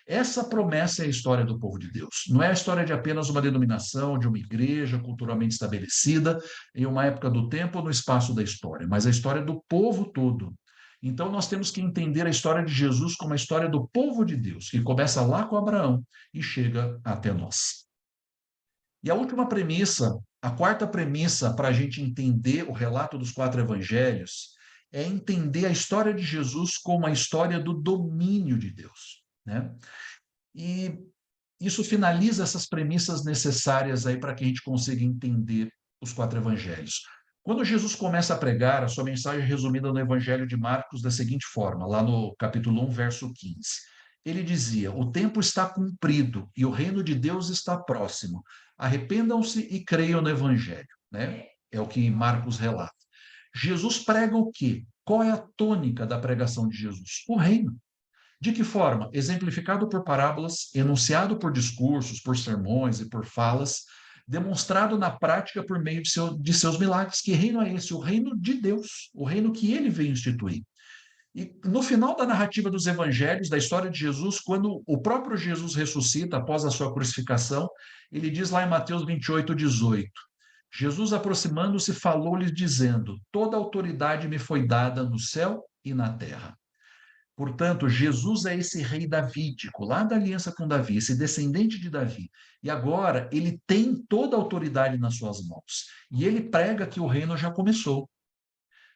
Essa promessa é a história do povo de Deus. Não é a história de apenas uma denominação, de uma igreja culturalmente estabelecida, em uma época do tempo ou no espaço da história, mas a história do povo todo. Então, nós temos que entender a história de Jesus como a história do povo de Deus, que começa lá com Abraão e chega até nós. E a última premissa, a quarta premissa para a gente entender o relato dos 4 evangelhos, é entender a história de Jesus como a história do domínio de Deus, né? E isso finaliza essas premissas necessárias aí para que a gente consiga entender os 4 evangelhos. Quando Jesus começa a pregar, a sua mensagem é resumida no Evangelho de Marcos da seguinte forma, lá no capítulo 1, verso 15. Ele dizia: o tempo está cumprido e o reino de Deus está próximo. Arrependam-se e creiam no Evangelho, né? É o que Marcos relata. Jesus prega o quê? Qual é a tônica da pregação de Jesus? O reino. De que forma? Exemplificado por parábolas, enunciado por discursos, por sermões e por falas, demonstrado na prática por meio de seus milagres. Que reino é esse? O reino de Deus, o reino que ele veio instituir. E no final da narrativa dos evangelhos, da história de Jesus, quando o próprio Jesus ressuscita após a sua crucificação, ele diz lá em Mateus 28, 18, Jesus, aproximando-se, falou-lhes dizendo: toda autoridade me foi dada no céu e na terra. Portanto, Jesus é esse rei davídico, lá da aliança com Davi, esse descendente de Davi. E agora ele tem toda a autoridade nas suas mãos. E ele prega que o reino já começou.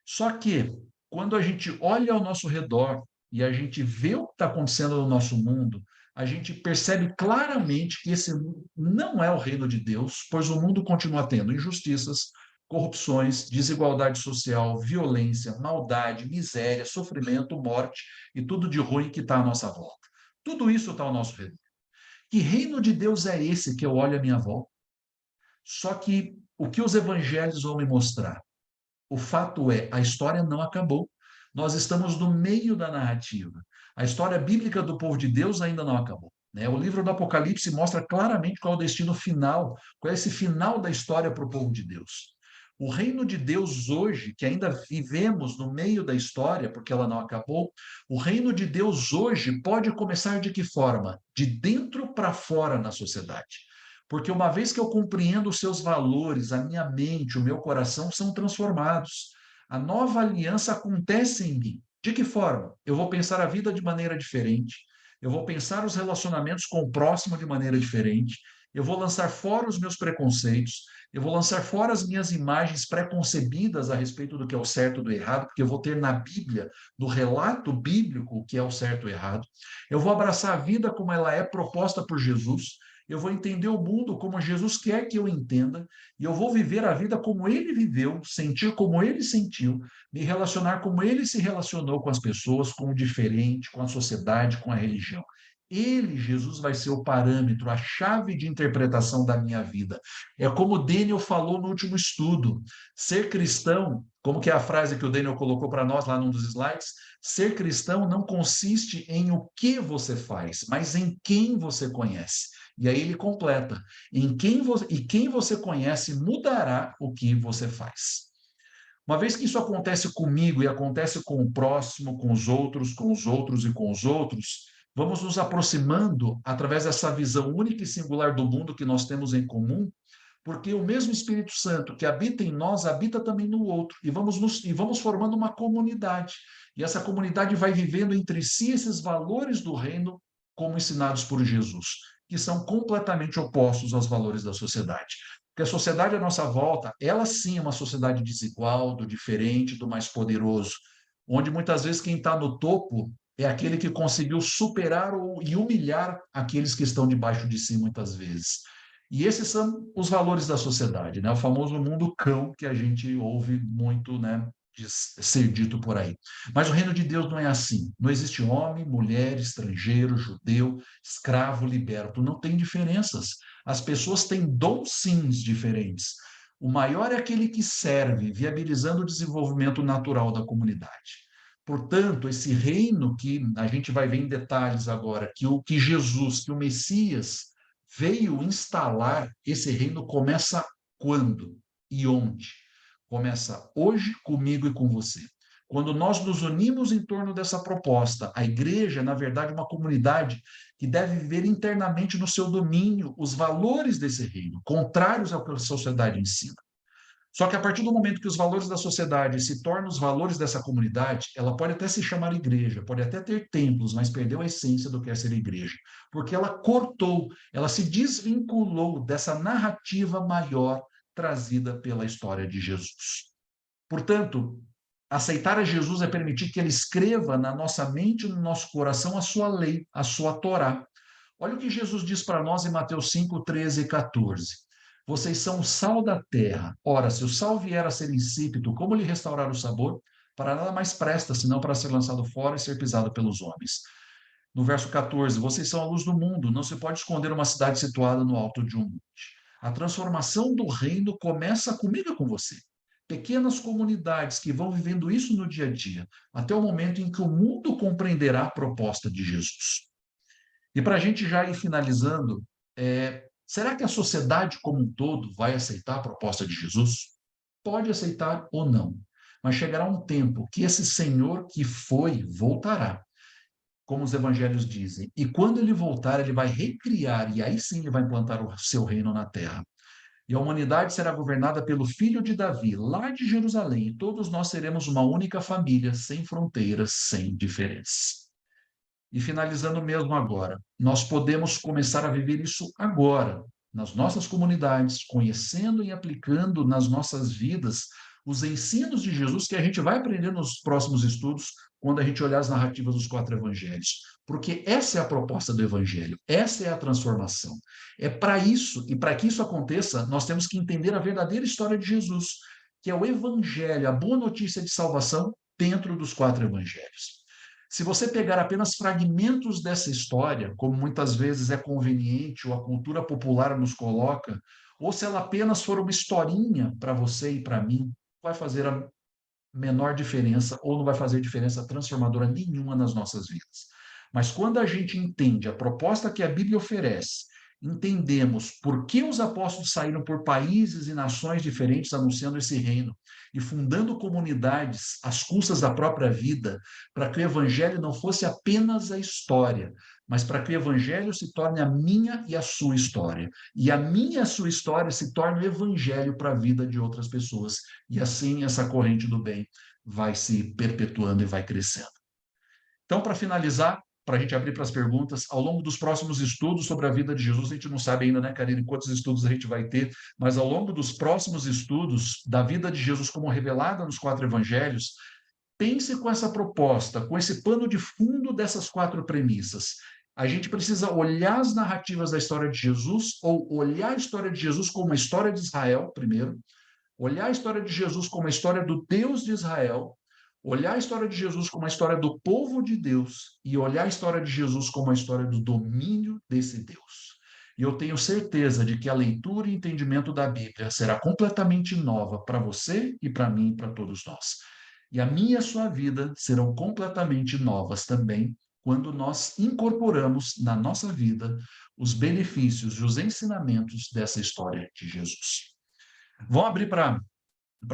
Só que, quando a gente olha ao nosso redor e a gente vê o que está acontecendo no nosso mundo, a gente percebe claramente que esse não é o reino de Deus, pois o mundo continua tendo injustiças, corrupções, desigualdade social, violência, maldade, miséria, sofrimento, morte e tudo de ruim que está à nossa volta. Tudo isso está ao nosso redor. Que reino de Deus é esse que eu olho à minha volta? Só que o que os evangelhos vão me mostrar? O fato é, a história não acabou. Nós estamos no meio da narrativa. A história bíblica do povo de Deus ainda não acabou, né? O livro do Apocalipse mostra claramente qual é o destino final, qual é esse final da história para o povo de Deus. O reino de Deus hoje, que ainda vivemos no meio da história, porque ela não acabou, o reino de Deus hoje pode começar de que forma? De dentro para fora na sociedade. Porque uma vez que eu compreendo os seus valores, a minha mente, o meu coração são transformados. A nova aliança acontece em mim. De que forma? Eu vou pensar a vida de maneira diferente, eu vou pensar os relacionamentos com o próximo de maneira diferente, eu vou lançar fora os meus preconceitos, eu vou lançar fora as minhas imagens pré-concebidas a respeito do que é o certo e do errado, porque eu vou ter na Bíblia, no relato bíblico, o que é o certo e o errado. Eu vou abraçar a vida como ela é proposta por Jesus, eu vou entender o mundo como Jesus quer que eu entenda, e eu vou viver a vida como ele viveu, sentir como ele sentiu, me relacionar como ele se relacionou com as pessoas, com o diferente, com a sociedade, com a religião. Ele, Jesus, vai ser o parâmetro, a chave de interpretação da minha vida. É como o Daniel falou no último estudo. Ser cristão, como que é a frase que o Daniel colocou para nós lá num dos slides, ser cristão não consiste em o que você faz, mas em quem você conhece. E aí ele completa, quem você conhece mudará o que você faz. Uma vez que isso acontece comigo e acontece com o próximo, com os outros, com os outros e com os outros, vamos nos aproximando através dessa visão única e singular do mundo que nós temos em comum, porque o mesmo Espírito Santo que habita em nós habita também no outro, e vamos formando uma comunidade. E essa comunidade vai vivendo entre si esses valores do reino como ensinados por Jesus, que são completamente opostos aos valores da sociedade. Porque a sociedade à nossa volta, ela sim é uma sociedade desigual, do diferente, do mais poderoso, onde muitas vezes quem está no topo é aquele que conseguiu superar e humilhar aqueles que estão debaixo de si muitas vezes. E esses são os valores da sociedade, né? O famoso mundo cão que a gente ouve muito, né, ser dito por aí. Mas o reino de Deus não é assim. Não existe homem, mulher, estrangeiro, judeu, escravo, liberto. Não tem diferenças. As pessoas têm dons sim diferentes. O maior é aquele que serve, viabilizando o desenvolvimento natural da comunidade. Portanto, esse reino que a gente vai ver em detalhes agora, que Jesus, que o Messias veio instalar, esse reino começa quando e onde? Começa hoje comigo e com você. Quando nós nos unimos em torno dessa proposta, a igreja, na verdade, é uma comunidade que deve viver internamente no seu domínio os valores desse reino, contrários ao que a sociedade ensina. Só que a partir do momento que os valores da sociedade se tornam os valores dessa comunidade, ela pode até se chamar igreja, pode até ter templos, mas perdeu a essência do que é ser igreja, porque ela cortou, ela se desvinculou dessa narrativa maior trazida pela história de Jesus. Portanto, aceitar a Jesus é permitir que ele escreva na nossa mente e no nosso coração a sua lei, a sua Torá. Olha o que Jesus diz para nós em Mateus 5, 13 e 14. Vocês são o sal da terra. Ora, se o sal vier a ser insípido, como lhe restaurar o sabor? Para nada mais presta, senão para ser lançado fora e ser pisado pelos homens. No verso 14, vocês são a luz do mundo. Não se pode esconder uma cidade situada no alto de um monte. A transformação do reino começa comigo e com você. Pequenas comunidades que vão vivendo isso no dia a dia, até o momento em que o mundo compreenderá a proposta de Jesus. E para a gente já ir finalizando, será que a sociedade como um todo vai aceitar a proposta de Jesus? Pode aceitar ou não, mas chegará um tempo que esse Senhor que foi, voltará, como os evangelhos dizem, e quando ele voltar, ele vai recriar, e aí sim ele vai implantar o seu reino na terra. E a humanidade será governada pelo filho de Davi, lá de Jerusalém, e todos nós seremos uma única família, sem fronteiras, sem diferenças. E finalizando mesmo agora, nós podemos começar a viver isso agora, nas nossas comunidades, conhecendo e aplicando nas nossas vidas os ensinos de Jesus que a gente vai aprender nos próximos estudos, quando a gente olhar as narrativas dos 4 evangelhos. Porque essa é a proposta do evangelho, essa é a transformação. É para isso, e para que isso aconteça, nós temos que entender a verdadeira história de Jesus, que é o evangelho, a boa notícia de salvação dentro dos 4 evangelhos. Se você pegar apenas fragmentos dessa história, como muitas vezes é conveniente ou a cultura popular nos coloca, ou se ela apenas for uma historinha para você e para mim, vai fazer a menor diferença ou não vai fazer diferença transformadora nenhuma nas nossas vidas. Mas quando a gente entende a proposta que a Bíblia oferece, entendemos por que os apóstolos saíram por países e nações diferentes anunciando esse reino e fundando comunidades às custas da própria vida, para que o evangelho não fosse apenas a história, mas para que o evangelho se torne a minha e a sua história. E a minha e a sua história se torne o evangelho para a vida de outras pessoas. E assim essa corrente do bem vai se perpetuando e vai crescendo. Então, para finalizar, para a gente abrir para as perguntas, ao longo dos próximos estudos sobre a vida de Jesus, a gente não sabe ainda, né, Karine, quantos estudos a gente vai ter, mas ao longo dos próximos estudos da vida de Jesus como revelada nos 4 evangelhos, pense com essa proposta, com esse pano de fundo dessas 4 premissas. A gente precisa olhar as narrativas da história de Jesus, ou olhar a história de Jesus como uma história de Israel, primeiro, olhar a história de Jesus como a história do Deus de Israel, olhar a história de Jesus como a história do povo de Deus e olhar a história de Jesus como a história do domínio desse Deus. E eu tenho certeza de que a leitura e entendimento da Bíblia será completamente nova para você e para mim e para todos nós. E a minha e a sua vida serão completamente novas também quando nós incorporamos na nossa vida os benefícios e os ensinamentos dessa história de Jesus. Vamos abrir para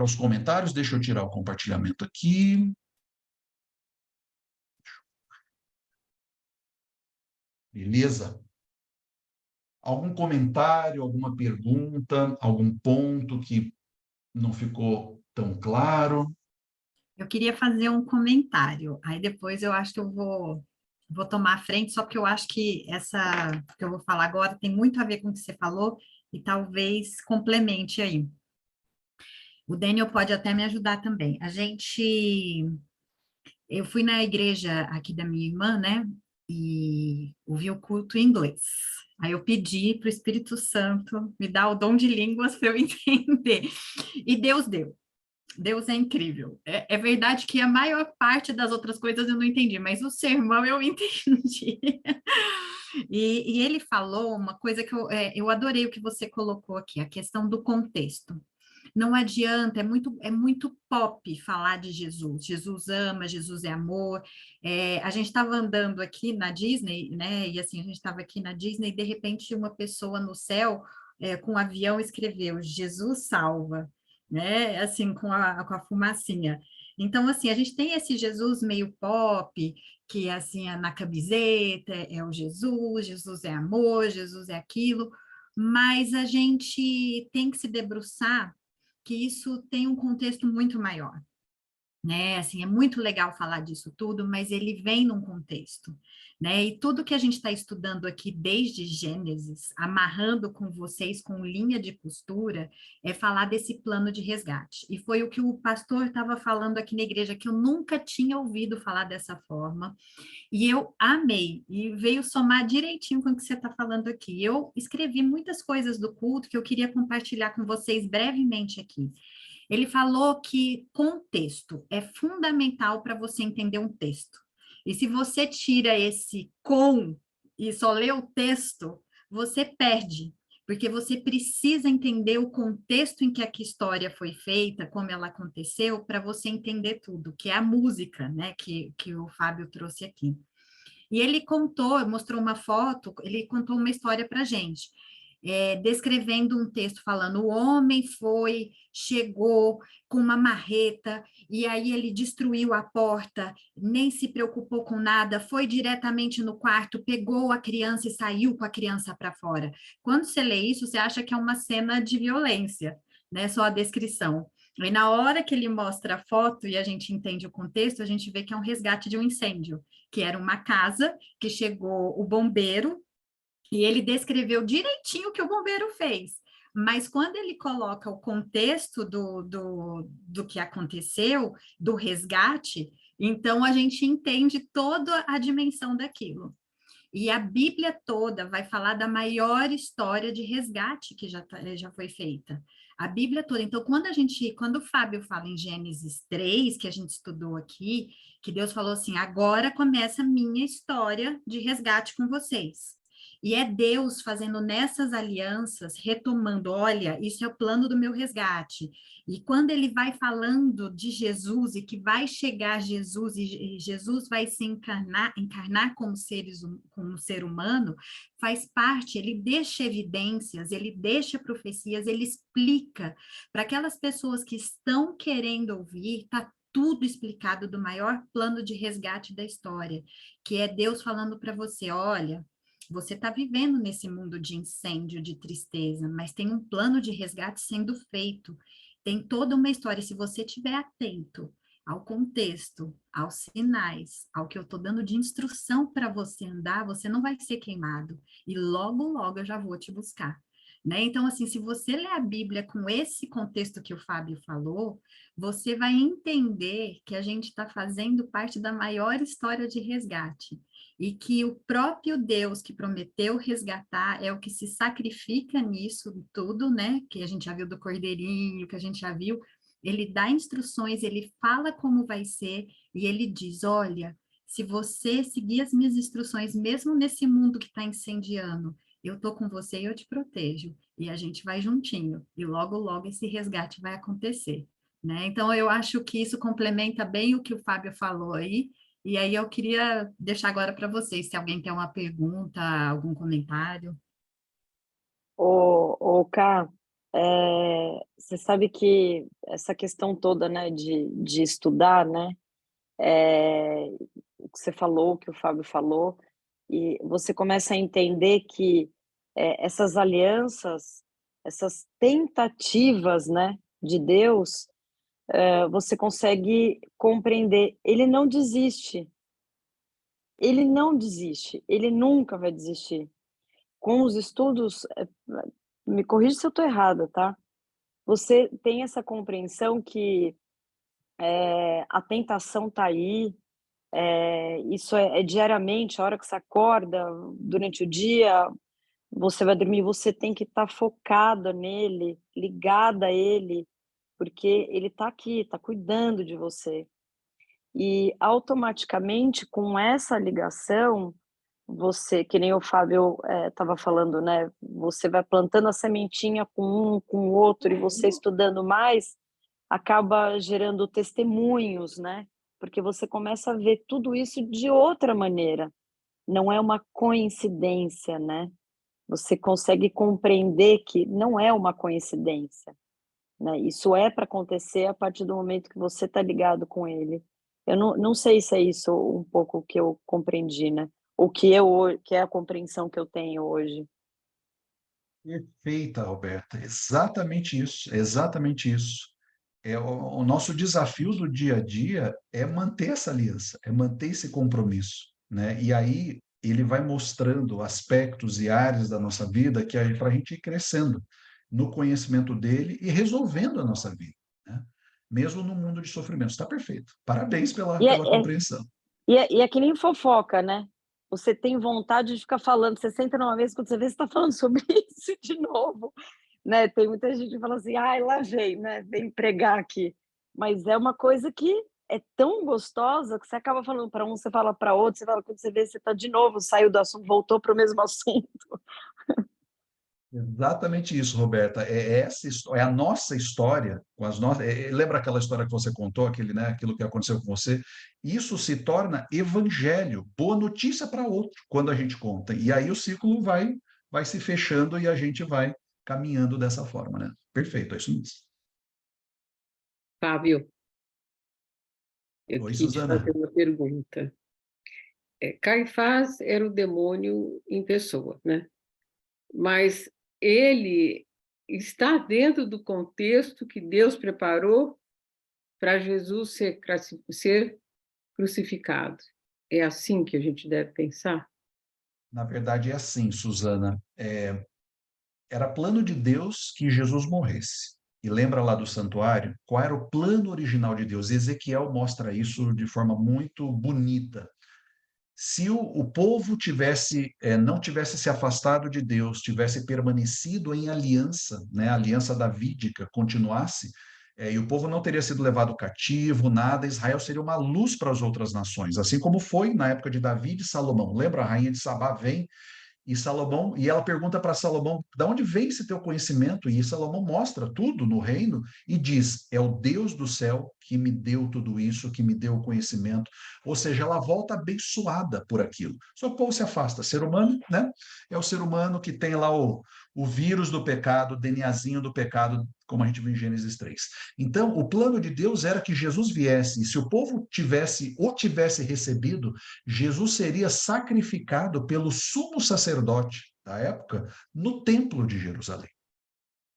os comentários. Deixa eu tirar o compartilhamento aqui. Beleza? Algum comentário, alguma pergunta, algum ponto que não ficou tão claro? Eu queria fazer um comentário, aí depois eu acho que eu vou tomar a frente, só porque eu acho que essa que eu vou falar agora tem muito a ver com o que você falou e talvez complemente aí. O Daniel pode até me ajudar também. Eu fui na igreja aqui da minha irmã, né? E ouvi o culto em inglês. Aí eu pedi para o Espírito Santo me dar o dom de línguas para eu entender. E Deus deu. Deus é incrível. É verdade que a maior parte das outras coisas eu não entendi, mas o sermão eu entendi. E ele falou uma coisa que eu adorei o que você colocou aqui, a questão do contexto. Não adianta, é muito pop falar de Jesus. Jesus ama, Jesus é amor. A gente estava andando aqui na Disney, né? E assim, a gente estava aqui na Disney e de repente uma pessoa no céu com um avião escreveu Jesus salva, né? Assim, com a fumacinha. Então, assim, a gente tem esse Jesus meio pop, que assim, é na camiseta, é o Jesus, Jesus é amor, Jesus é aquilo, mas a gente tem que se debruçar que isso tem um contexto muito maior, né? Assim, é muito legal falar disso tudo, mas ele vem num contexto, né? E tudo que a gente está estudando aqui desde Gênesis, amarrando com vocês com linha de costura, é falar desse plano de resgate. E foi o que o pastor estava falando aqui na igreja, que eu nunca tinha ouvido falar dessa forma, e eu amei, e veio somar direitinho com o que você está falando aqui. Eu escrevi muitas coisas do culto que eu queria compartilhar com vocês brevemente aqui. Ele falou que contexto é fundamental para você entender um texto. E se você tira esse com e só lê o texto, você perde, porque você precisa entender o contexto em que a história foi feita, como ela aconteceu, para você entender tudo, que é a música, né, que o Fábio trouxe aqui. E ele mostrou uma foto, ele contou uma história para a gente, descrevendo um texto falando, o homem chegou com uma marreta, e aí ele destruiu a porta, nem se preocupou com nada, foi diretamente no quarto, pegou a criança e saiu com a criança para fora. Quando você lê isso, você acha que é uma cena de violência, né? Só a descrição. E na hora que ele mostra a foto e a gente entende o contexto, a gente vê que é um resgate de um incêndio, que era uma casa, que chegou o bombeiro, e ele descreveu direitinho o que o bombeiro fez. Mas quando ele coloca o contexto do que aconteceu, do resgate, então a gente entende toda a dimensão daquilo. E a Bíblia toda vai falar da maior história de resgate que já foi feita. A Bíblia toda. Então, quando o Fábio fala em Gênesis 3, que a gente estudou aqui, que Deus falou assim, agora começa a minha história de resgate com vocês. E é Deus fazendo nessas alianças, retomando, olha, isso é o plano do meu resgate. E quando ele vai falando de Jesus e que vai chegar Jesus e Jesus vai se encarnar como ser humano, faz parte, ele deixa evidências, ele deixa profecias, ele explica para aquelas pessoas que estão querendo ouvir, está tudo explicado do maior plano de resgate da história, que é Deus falando para você, olha, você está vivendo nesse mundo de incêndio, de tristeza, mas tem um plano de resgate sendo feito, tem toda uma história, se você estiver atento ao contexto, aos sinais, ao que eu estou dando de instrução para você andar, você não vai ser queimado, e logo, logo eu já vou te buscar. Né? Então, assim, se você ler a Bíblia com esse contexto que o Fábio falou, você vai entender que a gente está fazendo parte da maior história de resgate e que o próprio Deus que prometeu resgatar é o que se sacrifica nisso tudo, né? Que a gente já viu do Cordeirinho, que a gente já viu. Ele dá instruções, ele fala como vai ser e ele diz, olha, se você seguir as minhas instruções, mesmo nesse mundo que está incendiando, eu estou com você e eu te protejo. E a gente vai juntinho. E logo, logo esse resgate vai acontecer. Né? Então, eu acho que isso complementa bem o que o Fábio falou aí. E aí eu queria deixar agora para vocês, se alguém tem uma pergunta, algum comentário. Ká, você sabe que essa questão toda, né, de estudar, né, o que você falou, o que o Fábio falou, e você começa a entender que essas alianças, essas tentativas, né, de Deus, você consegue compreender. Ele não desiste. Ele não desiste. Ele nunca vai desistir. Com os estudos, me corrija se eu estou errada, tá? Você tem essa compreensão que a tentação está aí, isso é diariamente, a hora que você acorda, durante o dia, você vai dormir, você tem que estar focada nele, ligada a ele, porque ele está aqui, está cuidando de você. E automaticamente, com essa ligação, você, que nem o Fábio estava falando, né? Você vai plantando a sementinha com um, com o outro, e você estudando mais, acaba gerando testemunhos, né? Porque você começa a ver tudo isso de outra maneira. Não é uma coincidência, né? Você consegue compreender que não é uma coincidência, né? Isso é para acontecer a partir do momento que você está ligado com ele. Eu não sei se é isso um pouco que eu compreendi, né? O que é a compreensão que eu tenho hoje. Perfeita, Roberta. Exatamente isso, exatamente isso. O nosso desafio do dia a dia é manter essa aliança, é manter esse compromisso, né? E aí ele vai mostrando aspectos e áreas da nossa vida que é para a gente ir crescendo no conhecimento dele e resolvendo a nossa vida, né? Mesmo no mundo de sofrimento. Está perfeito. Parabéns pela compreensão. E é que nem fofoca, né? Você tem vontade de ficar falando, você senta numa mesa, quando você vê, você está falando sobre isso de novo, né? Tem muita gente que fala assim, ai, lá vem, né? Vem pregar aqui. Mas é uma coisa que é tão gostosa que você acaba falando para um, você fala para outro, você fala, quando você vê, você está de novo, saiu do assunto, voltou para o mesmo assunto. Exatamente isso, Roberta. É a nossa história com as nossas. Lembra aquela história que você contou, né, aquilo que aconteceu com você? Isso se torna evangelho, boa notícia para outro quando a gente conta. E aí o ciclo vai se fechando e a gente vai caminhando dessa forma, né? Perfeito, é isso mesmo. Fábio, eu Oi, queria te Suzana. fazer uma pergunta. Caifás era o demônio em pessoa, né? Mas ele está dentro do contexto que Deus preparou para Jesus ser crucificado. É assim que a gente deve pensar? Na verdade, é assim, Suzana. Era plano de Deus que Jesus morresse. E lembra lá do santuário? Qual era o plano original de Deus? Ezequiel mostra isso de forma muito bonita. Se o povo não tivesse se afastado de Deus, tivesse permanecido em aliança, né, a aliança davídica continuasse, e o povo não teria sido levado cativo, nada, Israel seria uma luz para as outras nações, assim como foi na época de Davi e de Salomão. Lembra? A rainha de Sabá vem e ela pergunta para Salomão, de onde vem esse teu conhecimento? E Salomão mostra tudo no reino e diz, é o Deus do céu que me deu tudo isso, que me deu o conhecimento. Ou seja, ela volta abençoada por aquilo. Só que o povo se afasta. Ser humano, né? É o ser humano que tem lá o vírus do pecado, o DNAzinho do pecado, como a gente viu em Gênesis 3. Então, o plano de Deus era que Jesus viesse, e se o povo tivesse recebido, Jesus seria sacrificado pelo sumo sacerdote da época no templo de Jerusalém.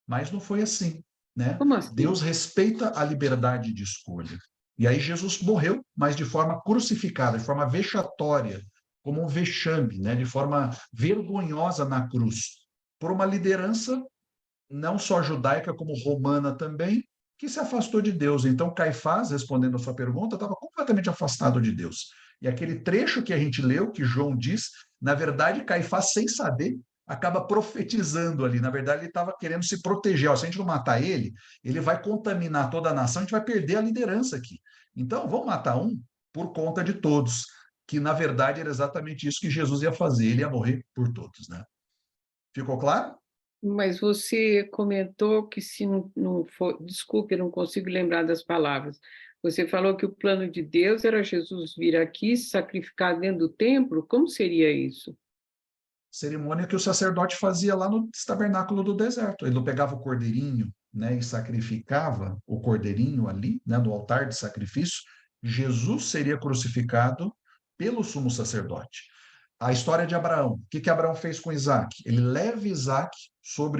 Mas não foi assim, né? Como assim? Deus respeita a liberdade de escolha. E aí Jesus morreu, mas de forma crucificada, de forma vexatória, como um vexame, né? De forma vergonhosa na cruz, por uma liderança não só judaica, como romana também, que se afastou de Deus. Então, Caifás, respondendo a sua pergunta, estava completamente afastado de Deus. E aquele trecho que a gente leu, que João diz, na verdade, Caifás, sem saber, acaba profetizando ali. Na verdade, ele estava querendo se proteger. Ó, se a gente não matar ele, ele vai contaminar toda a nação, a gente vai perder a liderança aqui. Então, vamos matar um por conta de todos, que na verdade era exatamente isso que Jesus ia fazer, ele ia morrer por todos, né? Ficou claro? Mas você comentou que se não for, desculpe, eu não consigo lembrar das palavras. Você falou que o plano de Deus era Jesus vir aqui se sacrificar dentro do templo. Como seria isso? Cerimônia que o sacerdote fazia lá no tabernáculo do deserto. Ele pegava o cordeirinho, né, e sacrificava o cordeirinho ali, né, no altar de sacrifício. Jesus seria crucificado pelo sumo sacerdote. A história de Abraão. O que Abraão fez com Isaac? Ele leva Isaac,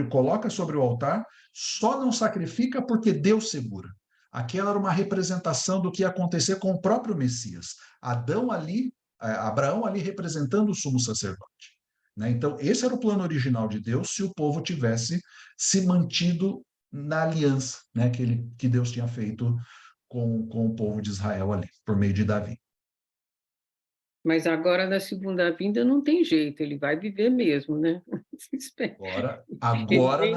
coloca sobre o altar, só não sacrifica porque Deus segura. Aquela era uma representação do que ia acontecer com o próprio Messias. Abraão ali representando o sumo sacerdote. Né? Então, esse era o plano original de Deus, se o povo tivesse se mantido na aliança, né, que Deus tinha feito com o povo de Israel ali, por meio de Davi. Mas agora, na segunda vinda, não tem jeito, ele vai viver mesmo, né? Agora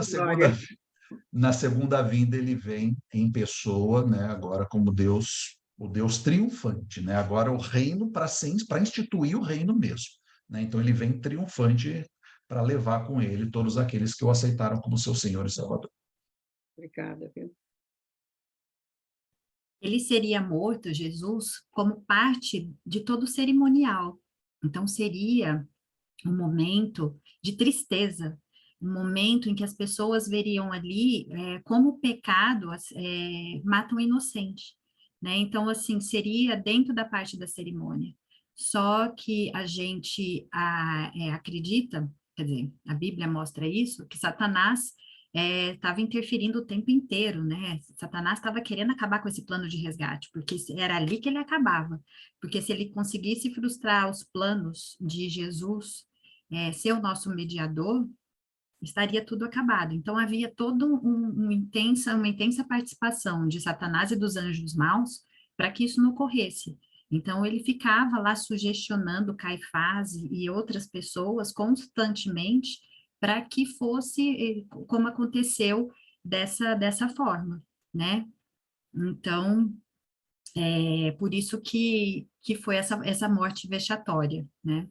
na segunda vinda, ele vem em pessoa, né? Agora como Deus, o Deus triunfante, né? Agora o reino para instituir o reino mesmo, né? Então ele vem triunfante para levar com ele todos aqueles que o aceitaram como seu Senhor e Salvador. Obrigada, viu? Ele seria morto, Jesus, como parte de todo o cerimonial. Então, seria um momento de tristeza, um momento em que as pessoas veriam ali como o pecado mata um inocente, né? Então, assim, seria dentro da parte da cerimônia. Só que a gente acredita, quer dizer, a Bíblia mostra isso, que Satanás estava interferindo o tempo inteiro, né? Satanás estava querendo acabar com esse plano de resgate, porque era ali que ele acabava. Porque se ele conseguisse frustrar os planos de Jesus ser o nosso mediador, estaria tudo acabado. Então, havia toda uma intensa participação de Satanás e dos anjos maus para que isso não ocorresse. Então, ele ficava lá sugestionando Caifás e outras pessoas constantemente para que fosse como aconteceu dessa forma, né? Então, por isso que foi essa morte vexatória, né?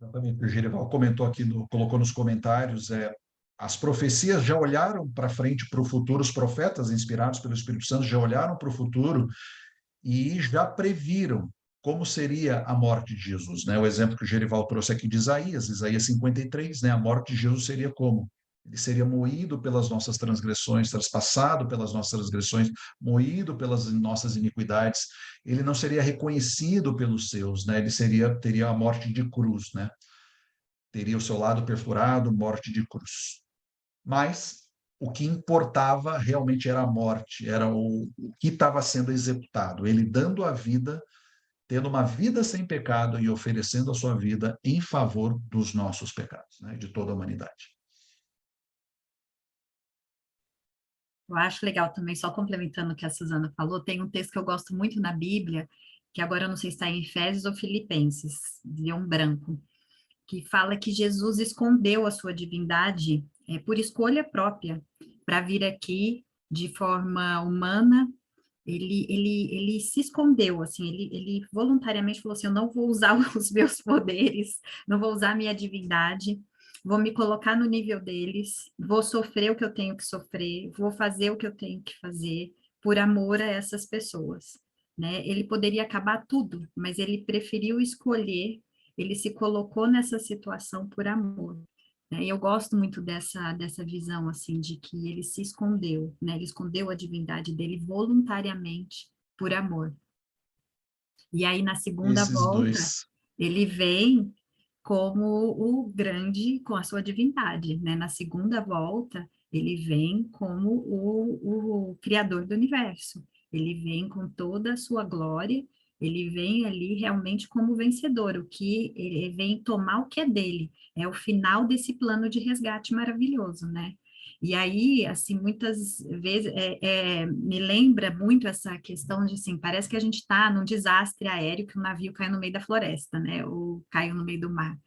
Exatamente, o Gerival comentou aqui, colocou nos comentários, as profecias já olharam para frente, para o futuro, os profetas inspirados pelo Espírito Santo já olharam para o futuro e já previram como seria a morte de Jesus, né? O exemplo que o Gerival trouxe aqui de Isaías 53, né? A morte de Jesus seria como? Ele seria moído pelas nossas transgressões, traspassado pelas nossas transgressões, moído pelas nossas iniquidades. Ele não seria reconhecido pelos seus, né? Ele teria a morte de cruz, né? Teria o seu lado perfurado, morte de cruz. Mas o que importava realmente era a morte, era o que estava sendo executado. Ele dando a vida, tendo uma vida sem pecado e oferecendo a sua vida em favor dos nossos pecados, né? De toda a humanidade. Eu acho legal também, só complementando o que a Suzana falou, tem um texto que eu gosto muito na Bíblia, que agora eu não sei se está em Efésios ou Filipenses, de um branco, que fala que Jesus escondeu a sua divindade por escolha própria, para vir aqui de forma humana. Ele se escondeu, assim, ele voluntariamente falou assim, eu não vou usar os meus poderes, não vou usar a minha divindade, vou me colocar no nível deles, vou sofrer o que eu tenho que sofrer, vou fazer o que eu tenho que fazer, por amor a essas pessoas, né? Ele poderia acabar tudo, mas ele preferiu escolher, ele se colocou nessa situação por amor. Né? E eu gosto muito dessa visão, assim, de que ele se escondeu, né? Ele escondeu a divindade dele voluntariamente por amor. E aí, na segunda Esses volta, dois. ele vem como o grande, com a sua divindade, né? Na segunda volta, ele vem como o criador do universo. Ele vem com toda a sua glória, ele vem ali realmente como vencedor, o que ele vem tomar o que é dele. É o final desse plano de resgate maravilhoso, né? E aí, assim, muitas vezes me lembra muito essa questão de, assim, parece que a gente está num desastre aéreo, que o navio caiu no meio da floresta, né? Ou caiu no meio do mar.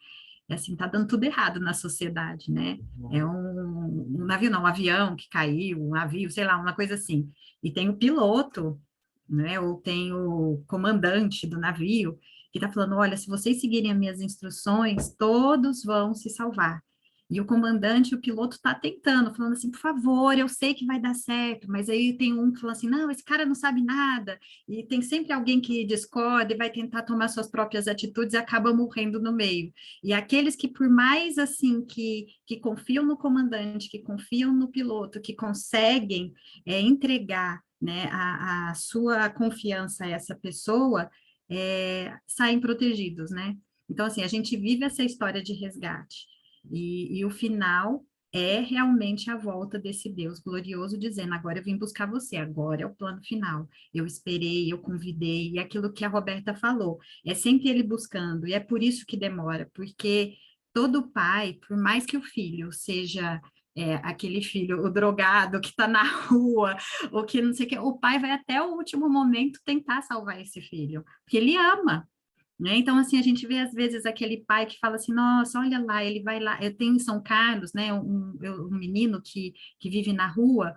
E, assim, tá dando tudo errado na sociedade, né? É um navio, não, um avião que caiu, um navio, sei lá, uma coisa assim. E tem o piloto, né? Ou tem o comandante do navio, que está falando, olha, se vocês seguirem as minhas instruções, todos vão se salvar. E o comandante, o piloto está tentando, falando assim, por favor, eu sei que vai dar certo, mas aí tem um que fala assim, não, esse cara não sabe nada, e tem sempre alguém que discorda e vai tentar tomar suas próprias atitudes e acaba morrendo no meio. E aqueles que, por mais assim, que confiam no comandante, que confiam no piloto, que conseguem entregar, né, a sua confiança a essa pessoa, saem protegidos, né? Então, assim, a gente vive essa história de resgate. E o final é realmente a volta desse Deus glorioso, dizendo, agora eu vim buscar você, agora é o plano final. Eu esperei, eu convidei, e aquilo que a Roberta falou, é sempre ele buscando, e é por isso que demora, porque todo pai, por mais que o filho seja aquele filho, o drogado que está na rua, ou que não sei o que, o pai vai até o último momento tentar salvar esse filho, porque ele ama, né? Então, assim, a gente vê às vezes aquele pai que fala assim, nossa, olha lá, ele vai lá, eu tenho em São Carlos, né, um menino que vive na rua,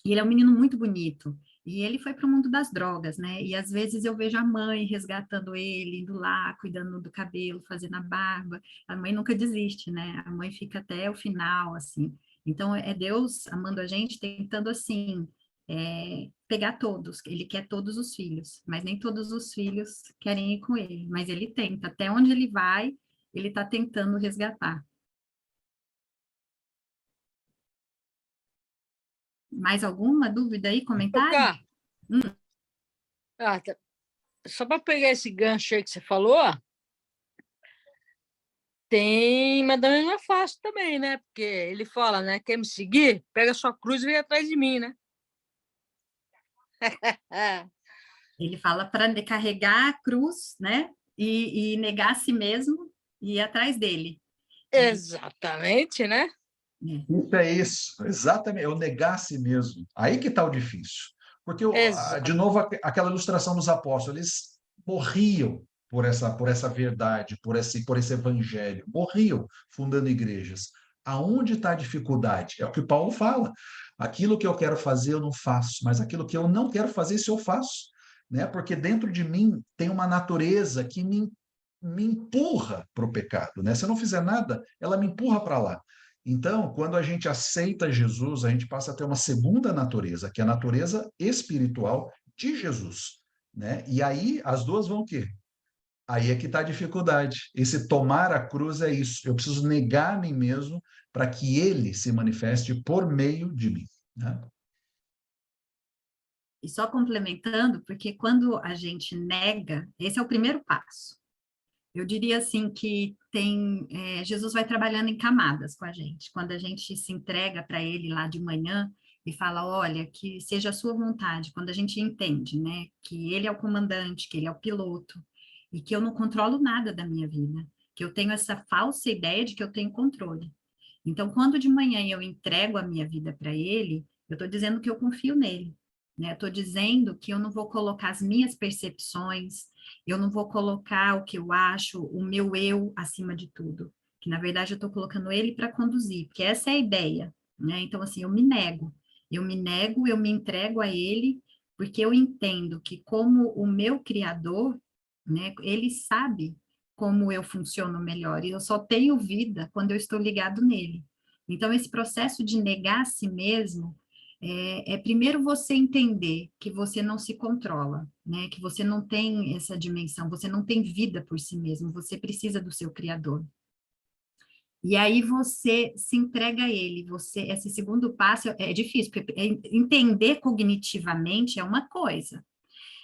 e ele é um menino muito bonito, e ele foi para o mundo das drogas, né, e às vezes eu vejo a mãe resgatando ele, indo lá, cuidando do cabelo, fazendo a barba, a mãe nunca desiste, né, a mãe fica até o final, assim, então é Deus amando a gente, tentando, assim, pegar todos, ele quer todos os filhos, mas nem todos os filhos querem ir com ele, mas ele tenta, até onde ele vai, ele está tentando resgatar. Mais alguma dúvida aí, comentário? Cá, só para pegar esse gancho aí que você falou, tem Madame não é fácil também, né? Porque ele fala, né? Quer me seguir? Pega sua cruz e vem atrás de mim, né? Ele fala para carregar a cruz, né? E negar a si mesmo e ir atrás dele. Exatamente, né? Isso é isso, exatamente, é o negar a si mesmo. Aí que está o difícil. Porque, de novo, aquela ilustração dos apóstolos, eles morriam por essa verdade, por esse evangelho, morriam fundando igrejas. Aonde está a dificuldade? É o que Paulo fala. Aquilo que eu quero fazer, eu não faço, mas aquilo que eu não quero fazer, isso eu faço. Né? Porque dentro de mim tem uma natureza que me empurra para o pecado. Né? Se eu não fizer nada, ela me empurra para lá. Então, quando a gente aceita Jesus, a gente passa a ter uma segunda natureza, que é a natureza espiritual de Jesus, né? E aí as duas vão o quê? Aí é que está a dificuldade. Esse tomar a cruz é isso. Eu preciso negar a mim mesmo para que ele se manifeste por meio de mim, né? E só complementando, porque quando a gente nega, esse é o primeiro passo. Eu diria assim que Jesus vai trabalhando em camadas com a gente. Quando a gente se entrega para ele lá de manhã e fala, olha, que seja a sua vontade, quando a gente entende, né, que ele é o comandante, que ele é o piloto, e que eu não controlo nada da minha vida, que eu tenho essa falsa ideia de que eu tenho controle. Então, quando de manhã eu entrego a minha vida para ele, eu estou dizendo que eu confio nele, né? Eu estou dizendo que eu não vou colocar as minhas percepções, eu não vou colocar o que eu acho, o meu eu acima de tudo. Que, na verdade, eu estou colocando ele para conduzir, porque essa é a ideia, né? Então, assim, eu me nego, eu me entrego a ele, porque eu entendo que como o meu Criador, né, ele sabe como eu funciono melhor, e eu só tenho vida quando eu estou ligado nele. Então, esse processo de negar a si mesmo é primeiro você entender que você não se controla, né? Que você não tem essa dimensão, você não tem vida por si mesmo, você precisa do seu Criador. E aí você se entrega a ele, esse segundo passo é difícil, porque entender cognitivamente é uma coisa.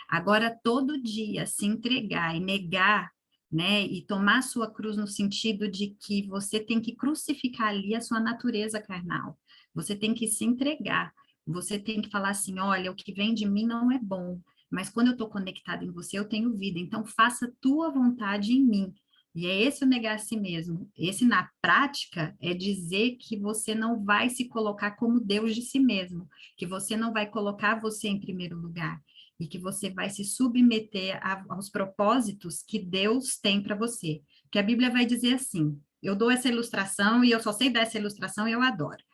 Agora, todo dia se entregar e negar, né, e tomar a sua cruz no sentido de que você tem que crucificar ali a sua natureza carnal. Você tem que se entregar. Você tem que falar assim, olha, o que vem de mim não é bom, mas quando eu estou conectada em você, eu tenho vida. Então, faça a tua vontade em mim. E é esse o negar a si mesmo. Esse, na prática, é dizer que você não vai se colocar como Deus de si mesmo, que você não vai colocar você em primeiro lugar, e que você vai se submeter aos propósitos que Deus tem para você. Que a Bíblia vai dizer assim, eu dou essa ilustração e eu só sei dar essa ilustração e eu adoro.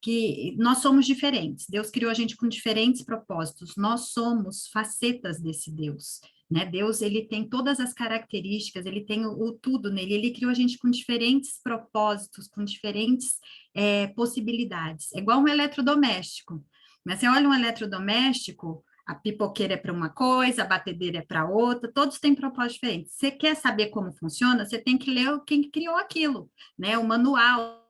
Que nós somos diferentes, Deus criou a gente com diferentes propósitos, nós somos facetas desse Deus, né? Deus, ele tem todas as características, ele tem o tudo nele, ele criou a gente com diferentes propósitos, com diferentes possibilidades, é igual um eletrodoméstico, mas você olha um eletrodoméstico, a pipoqueira é para uma coisa, a batedeira é para outra, todos têm propósitos diferentes. Você quer saber como funciona, você tem que ler quem criou aquilo, né? O manual,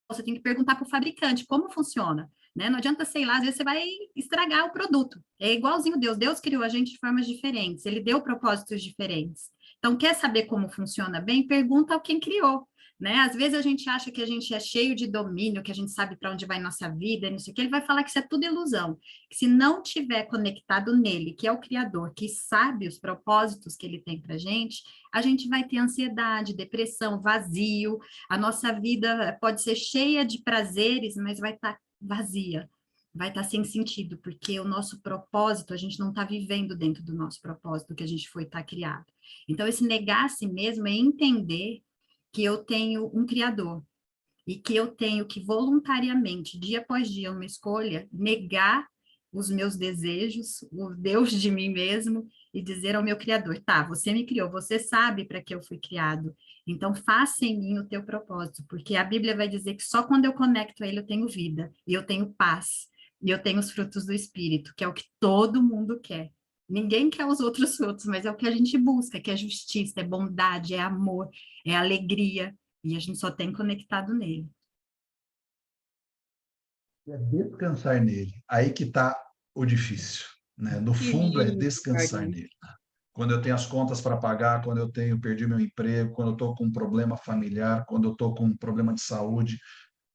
você tem que perguntar para o fabricante como funciona, né? Não adianta, sei lá, às vezes você vai estragar o produto. É igualzinho Deus. Deus criou a gente de formas diferentes, ele deu propósitos diferentes. Então, quer saber como funciona bem? Pergunta ao quem criou, né? Às vezes a gente acha que a gente é cheio de domínio, que a gente sabe para onde vai nossa vida, e não sei o que, ele vai falar que isso é tudo ilusão. Que se não tiver conectado nele, que é o Criador, que sabe os propósitos que ele tem para a gente vai ter ansiedade, depressão, vazio, a nossa vida pode ser cheia de prazeres, mas vai estar vazia, vai estar sem sentido, porque o nosso propósito, a gente não está vivendo dentro do nosso propósito que a gente foi estar criado. Então, esse negar a si mesmo é entender que eu tenho um Criador e que eu tenho que voluntariamente, dia após dia, uma escolha, negar os meus desejos, o Deus de mim mesmo, e dizer ao meu Criador, tá, você me criou, você sabe para que eu fui criado, então faça em mim o teu propósito, porque a Bíblia vai dizer que só quando eu conecto a ele eu tenho vida, e eu tenho paz, e eu tenho os frutos do Espírito, que é o que todo mundo quer. Ninguém quer os outros frutos, mas é o que a gente busca, que é justiça, é bondade, é amor, é alegria, e a gente só tem conectado nele. É descansar nele. Aí que está o difícil, né? No Que fundo, é lindo, descansar Karine. nele. Quando eu tenho as contas para pagar, quando eu perdi meu emprego, quando eu estou com um problema familiar, quando eu estou com um problema de saúde,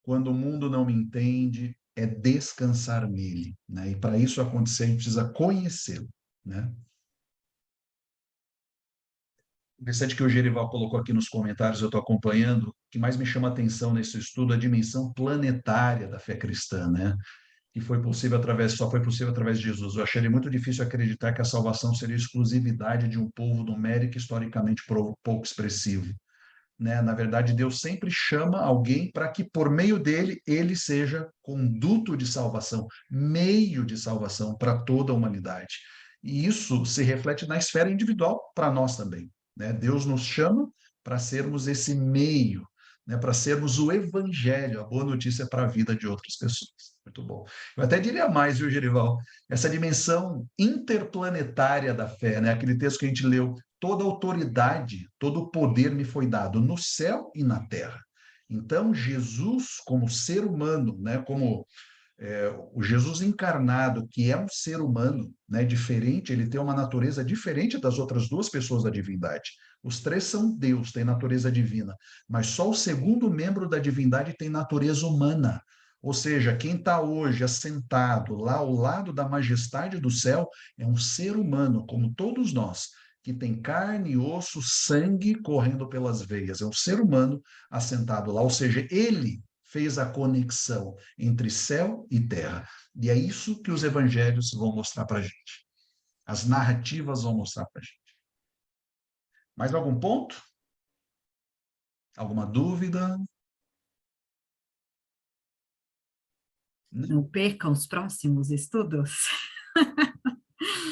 quando o mundo não me entende, é descansar nele, né? E para isso acontecer, a gente precisa conhecê-lo, né? Interessante que o Gerival colocou aqui nos comentários, eu estou acompanhando, o que mais me chama a atenção nesse estudo é a dimensão planetária da fé cristã, né? Que só foi possível através de Jesus. Eu achei muito difícil acreditar que a salvação seria exclusividade de um povo numérico historicamente pouco expressivo, né? Na verdade, Deus sempre chama alguém para que por meio dele ele seja conduto de salvação, meio de salvação para toda a humanidade. E isso se reflete na esfera individual para nós também, né? Deus nos chama para sermos esse meio, né? Para sermos o evangelho, a boa notícia para a vida de outras pessoas. Muito bom. Eu até diria mais, viu, Gerival? Essa dimensão interplanetária da fé, né? Aquele texto que a gente leu, toda autoridade, todo o poder me foi dado no céu e na terra. Então, Jesus, como ser humano, né? Como o Jesus encarnado, que é um ser humano, né, diferente, ele tem uma natureza diferente das outras duas pessoas da divindade. Os três são Deus, têm natureza divina, mas só o segundo membro da divindade tem natureza humana. Ou seja, quem está hoje assentado lá ao lado da majestade do céu é um ser humano, como todos nós, que tem carne, osso, sangue correndo pelas veias. É um ser humano assentado lá, ou seja, ele fez a conexão entre céu e terra. E é isso que os evangelhos vão mostrar para a gente. As narrativas vão mostrar para a gente. Mais algum ponto? Alguma dúvida? Não percam os próximos estudos.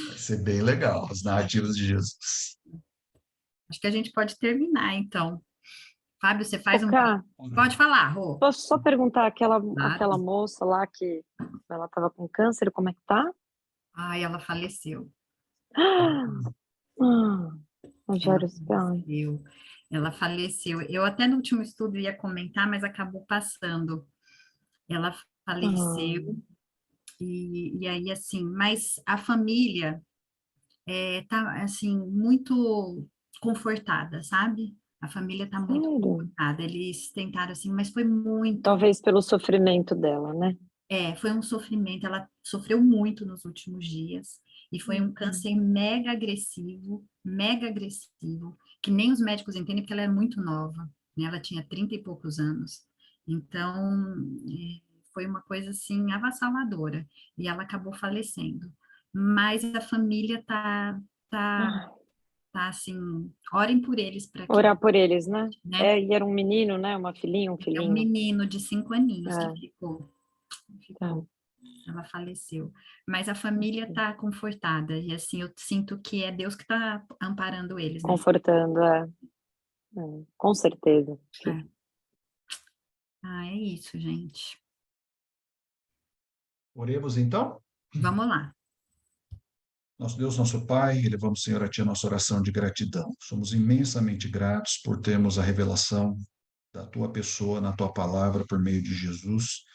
Vai ser bem legal, as narrativas de Jesus. Acho que a gente pode terminar, então. Fábio, você faz um... Cá, Pode falar, Rô. posso só perguntar aquela Claro. moça lá que ela estava com câncer, como é que tá? Ai, ela faleceu. Rogério, ai. Ela faleceu. Eu até no último estudo ia comentar, mas acabou passando. Ela faleceu. E aí, assim, mas a família tá, assim, muito confortada, sabe? A família tá muito Sério? confortada. Eles tentaram, assim, mas foi muito... Talvez pelo sofrimento dela, né? Foi um sofrimento. Ela sofreu muito nos últimos dias. E foi um câncer mega agressivo, que nem os médicos entendem, porque ela era muito nova, né? Ela tinha 30 e poucos anos. Então, foi uma coisa, assim, avassaladora. E ela acabou falecendo. Mas a família tá assim, orem por eles para que, Orar por eles, né? né? E era um menino, né? Uma filhinha, um É um filhinho. menino de 5 aninhos É. que ficou. Tá. Ela faleceu. Mas a família está confortada. E assim, eu sinto que é Deus que está amparando eles, né? Confortando, com certeza. É isso, gente. Oremos então? Vamos lá. Nosso Deus, nosso Pai, elevamos, Senhor, a Ti a nossa oração de gratidão. Somos imensamente gratos por termos a revelação da Tua pessoa na Tua palavra por meio de Jesus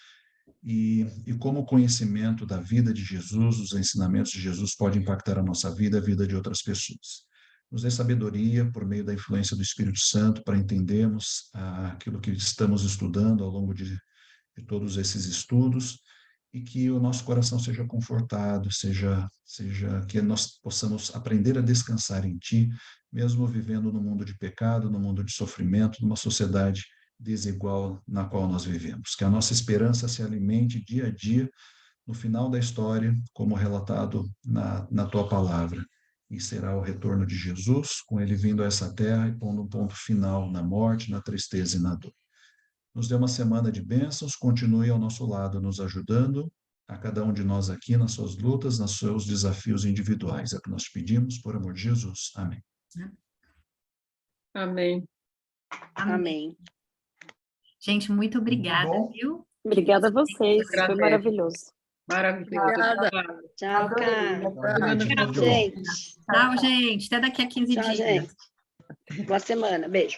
e como o conhecimento da vida de Jesus, os ensinamentos de Jesus pode impactar a nossa vida e a vida de outras pessoas. Nos dê sabedoria por meio da influência do Espírito Santo para entendermos aquilo que estamos estudando ao longo de todos esses estudos e que o nosso coração seja confortado, seja que nós possamos aprender a descansar em Ti, mesmo vivendo no mundo de pecado, no mundo de sofrimento, numa sociedade desigual na qual nós vivemos. Que a nossa esperança se alimente dia a dia no final da história, como relatado na Tua palavra. E será o retorno de Jesus, com Ele vindo a essa terra e pondo um ponto final na morte, na tristeza e na dor. Nos dê uma semana de bênçãos, continue ao nosso lado, nos ajudando, a cada um de nós aqui, nas suas lutas, nos seus desafios individuais. É o que nós pedimos, por amor de Jesus. Amém. Amém. Amém. Gente, muito obrigada, viu? Obrigada a vocês, foi maravilhoso. Maravilhoso. Tchau, Carla. Tchau, gente. Até daqui a 15 dias. Gente. Boa semana. Beijo.